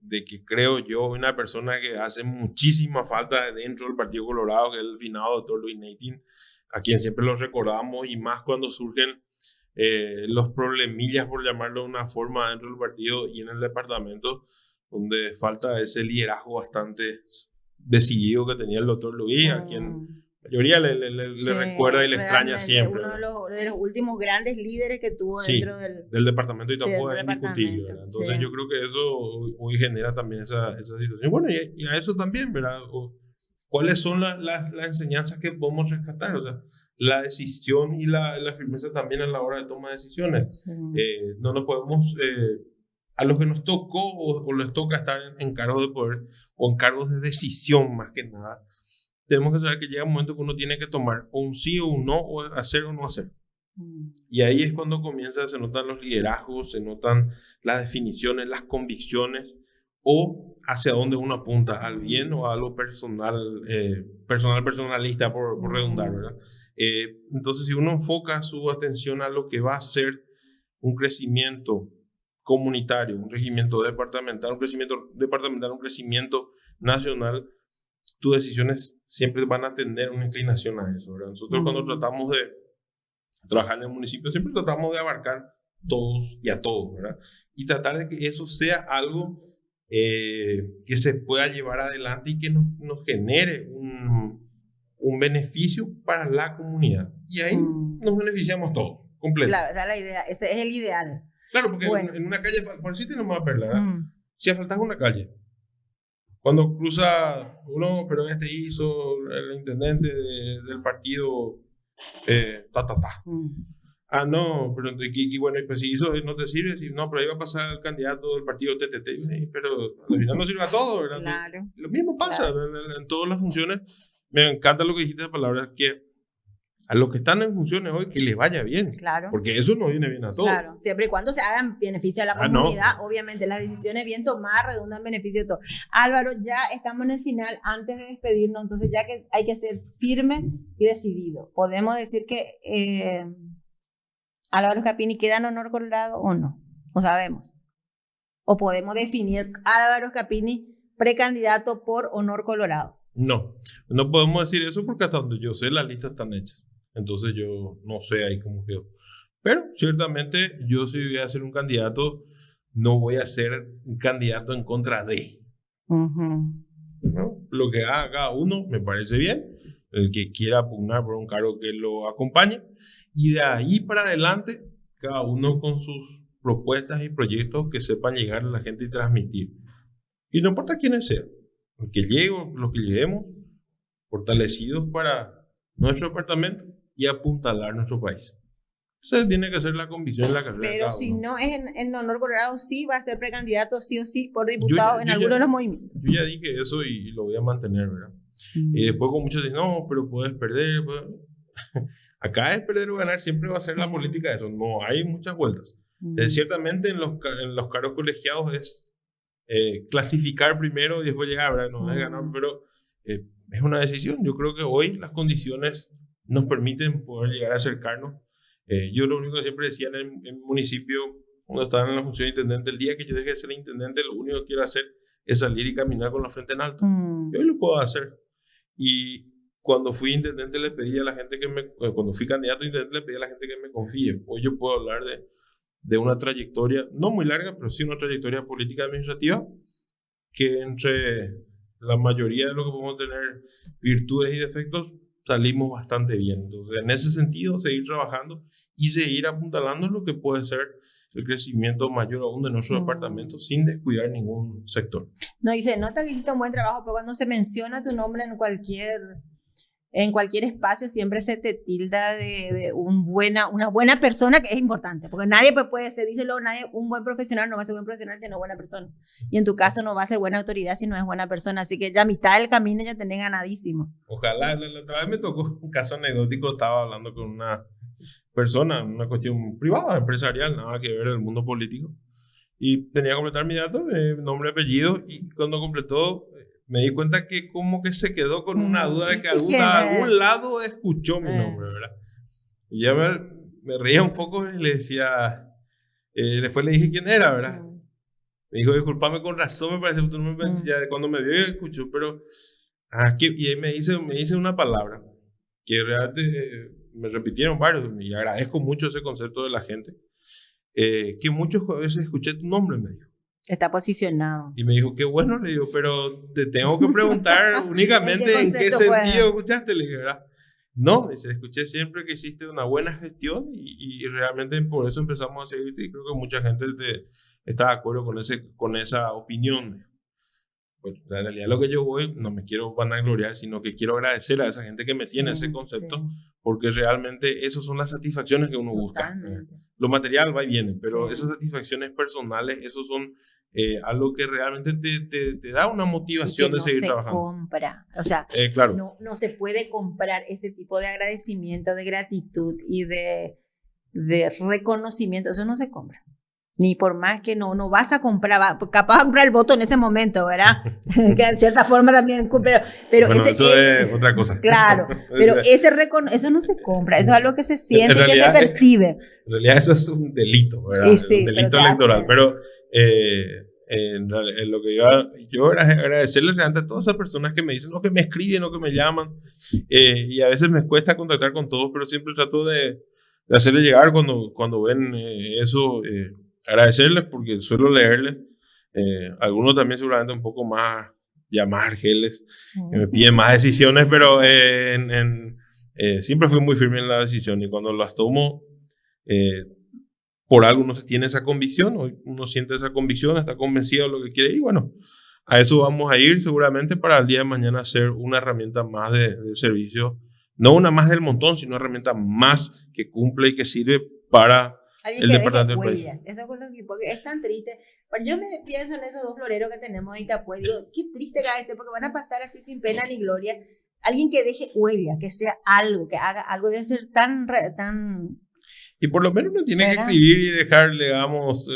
de que creo yo, una persona que hace muchísima falta dentro del Partido Colorado, que es el finado doctor Luis Neitin, a quien siempre lo recordamos, y más cuando surgen los problemillas, por llamarlo de una forma, dentro del partido y en el departamento, donde falta ese liderazgo bastante decidido que tenía el doctor Luis, a quien la mayoría le recuerda y le extraña siempre. Uno de los últimos grandes líderes que tuvo dentro del departamento, y tampoco es indiscutible. Entonces yo creo que eso hoy genera también esa situación. Bueno, y a eso también, ¿verdad? ¿Cuáles son las enseñanzas que podemos rescatar? O sea, la decisión y la firmeza también a la hora de toma de decisiones. No nos podemos... a los que nos tocó o les toca estar en cargos de poder o en cargos de decisión más que nada, tenemos que saber que llega un momento que uno tiene que tomar o un sí o un no, o hacer o no hacer. Y ahí es cuando se notan los liderazgos, se notan las definiciones, las convicciones, o hacia dónde uno apunta, al bien o a algo personalista, por redundar, ¿verdad? Entonces, si uno enfoca su atención a lo que va a ser un crecimiento comunitario, un crecimiento departamental, un crecimiento nacional, tus decisiones siempre van a tener una inclinación a eso, ¿verdad? Nosotros cuando tratamos de trabajar en el municipio, siempre tratamos de abarcar todos y a todos, ¿verdad? Y tratar de que eso sea algo que se pueda llevar adelante y que nos genere un beneficio para la comunidad. Y ahí nos beneficiamos todos, completo. Claro, esa es la idea, ese es el ideal. Claro, porque en una calle, por decirte nomás, Perla, ¿verdad? Si asfaltas una calle, cuando cruza uno, pero hizo el intendente del partido, Ah, no, pero y bueno, pues si hizo, no te sirve, no, pero ahí va a pasar el candidato del partido TTT, pero al final no sirve a todo, ¿verdad? Claro. Lo mismo pasa en todas las funciones. Me encanta lo que dijiste de palabras, que a los que están en funciones hoy, que les vaya bien. Claro. Porque eso no viene bien a todos. Claro, siempre y cuando se hagan beneficio a la comunidad, obviamente las decisiones bien tomadas redundan en beneficio de todos. Álvaro, ya estamos en el final, antes de despedirnos, entonces ya que hay que ser firme y decidido. ¿Podemos decir que Álvaro Scapini queda en Honor Colorado o no? No sabemos. ¿O podemos definir Álvaro Scapini precandidato por Honor Colorado? No, no podemos decir eso porque hasta donde yo sé las listas están hechas. Entonces yo no sé ahí cómo quedó. Pero ciertamente yo si voy a ser un candidato, no voy a ser un candidato en contra de. ¿No? Lo que haga cada uno me parece bien. El que quiera pugnar por un cargo que lo acompañe. Y de ahí para adelante, cada uno con sus propuestas y proyectos que sepan llegar a la gente y transmitir. Y no importa quiénes sean. Los que lleguen, los que lleguemos, fortalecidos para nuestro departamento y apuntalar nuestro país. Esa tiene que ser la convicción de la carrera. Pero si no es en Honor Colorado, sí va a ser precandidato sí o sí por diputado en alguno de los movimientos. Yo ya dije eso y lo voy a mantener, ¿verdad? Y después con muchos dicen, no, pero puedes perder. Acá es perder o ganar, siempre va a ser la política de eso. No hay muchas vueltas. Ciertamente en los cargos colegiados es clasificar primero y después llegar, ¿verdad? No es ganar, pero es una decisión. Yo creo que hoy las condiciones nos permiten poder llegar a acercarnos. Yo lo único que siempre decía en el municipio, cuando estaba en la función de intendente, el día que yo deje de ser intendente, lo único que quiero hacer es salir y caminar con la frente en alto. Yo lo puedo hacer. Y cuando fui intendente le pedí a la gente cuando fui candidato a intendente le pedí a la gente que me confíe. Hoy yo puedo hablar de una trayectoria, no muy larga, pero sí una trayectoria política administrativa, que entre la mayoría de lo que podemos tener virtudes y defectos, salimos bastante bien. Entonces, en ese sentido, seguir trabajando y seguir apuntalando lo que puede ser el crecimiento mayor aún de nuestro departamento sin descuidar ningún sector. No, y se nota que hiciste un buen trabajo, pero cuando se menciona tu nombre en cualquier espacio siempre se te tilda de una buena persona, que es importante, porque nadie puede ser, díselo, un buen profesional no va a ser buen profesional si no es buena persona. Y en tu caso no va a ser buena autoridad si no es buena persona, así que la mitad del camino ya tenés ganadísimo. Ojalá. La otra vez me tocó un caso anecdótico, estaba hablando con una persona, una cuestión privada, empresarial, nada que ver del mundo político, y tenía que completar mi dato, nombre, apellido, y cuando completó me di cuenta que como que se quedó con una duda de que algún lado escuchó mi nombre, ¿verdad? Y ya me reía un poco y le decía, después le dije quién era, ¿verdad? Me dijo, disculpame, con razón me parece que tu nombre, ya cuando me vio escuchó, pero y ahí me dice una palabra que realmente me repitieron varios y agradezco mucho ese concepto de la gente, que muchas veces escuché tu nombre, me dijo. Está posicionado. Y me dijo, qué bueno, le digo, pero te tengo que preguntar únicamente en qué sentido escuchaste, le dije, ¿verdad? No, me dice, escuché siempre que hiciste una buena gestión y realmente por eso empezamos a seguirte y creo que mucha gente está de acuerdo con esa opinión. Pues en realidad lo que yo voy, no me quiero vanagloriar, sino que quiero agradecer a esa gente que me tiene ese concepto, porque realmente esas son las satisfacciones que uno busca. Lo material va y viene, pero esas satisfacciones personales, esos son algo que realmente te da una motivación de seguir trabajando. No se compra, o sea, claro. no se puede comprar ese tipo de agradecimiento, de gratitud y de reconocimiento, eso no se compra. Ni por más que no vas a comprar, capaz de comprar el voto en ese momento, ¿verdad? Que en cierta forma también, pero bueno, eso es otra cosa. Claro, pero eso no se compra, eso es algo que se siente y que se percibe. En realidad eso es un delito, ¿verdad? Sí, un delito electoral, pero en lo que yo agradecerles a todas esas personas que me dicen, o que me escriben, o que me llaman, y a veces me cuesta contactar con todos, pero siempre trato de hacerles llegar cuando ven eso, agradecerles porque suelo leerles, algunos también seguramente un poco más argeles, que me piden más decisiones, pero siempre fui muy firme en la decisión y cuando las tomo, por algo uno tiene esa convicción, uno siente esa convicción, está convencido de lo que quiere y bueno, a eso vamos a ir seguramente para el día de mañana ser una herramienta más de servicio, no una más del montón, sino una herramienta más que cumple y que sirve para el departamento del país. Eso con porque es tan triste. Bueno, yo me pienso en esos dos floreros que tenemos en Itapué, digo, qué triste que haga porque van a pasar así sin pena ni gloria. Alguien que deje huella, que sea algo, que haga algo, debe ser tan y por lo menos uno tiene que escribir y dejar, digamos,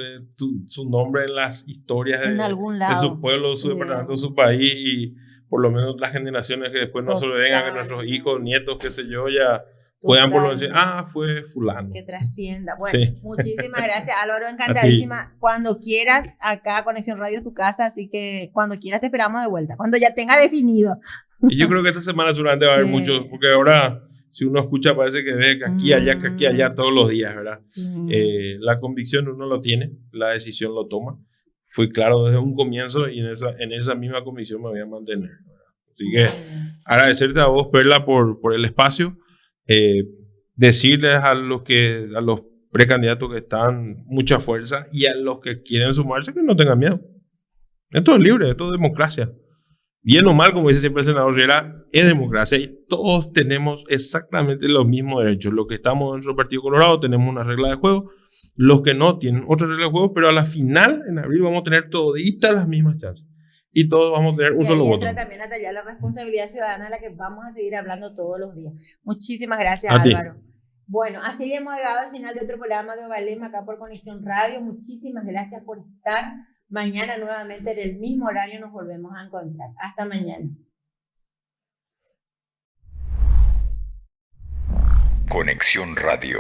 su nombre en las historias de su pueblo, su departamento, su país y por lo menos las generaciones que después no se lo vengan a nuestros hijos, nietos, qué sé yo, ya puedan por lo menos decir, fue fulano. Que trascienda. Bueno, Sí. muchísimas gracias, Álvaro, encantadísima. Cuando quieras, acá Conexión Radio es tu casa, así que cuando quieras te esperamos de vuelta, cuando ya tenga definido. Y yo creo que esta semana seguramente va a haber Sí. muchos, porque ahora, si uno escucha, parece que ve que aquí, allá, todos los días, ¿verdad? La convicción uno lo tiene, la decisión lo toma. Fui claro desde un comienzo y en esa misma convicción me voy a mantener, ¿verdad? Así que agradecerte a vos, Perla, por el espacio. Decirles a los precandidatos que están mucha fuerza y a los que quieren sumarse que no tengan miedo. Esto es libre, esto es democracia. Bien o mal, como dice siempre el senador Riera, es democracia y todos tenemos exactamente los mismos derechos. Los que estamos dentro del Partido Colorado tenemos una regla de juego, los que no tienen otra regla de juego, pero a la final, en abril, vamos a tener toditas las mismas chances. Y todos vamos a tener un solo voto. Y entra también hasta allá la responsabilidad ciudadana de la que vamos a seguir hablando todos los días. Muchísimas gracias, A ti. Álvaro. Bueno, así hemos llegado al final de otro programa de Ovalema acá por Conexión Radio. Muchísimas gracias por estar. Mañana nuevamente en el mismo horario nos volvemos a encontrar. Hasta mañana. Conexión Radio.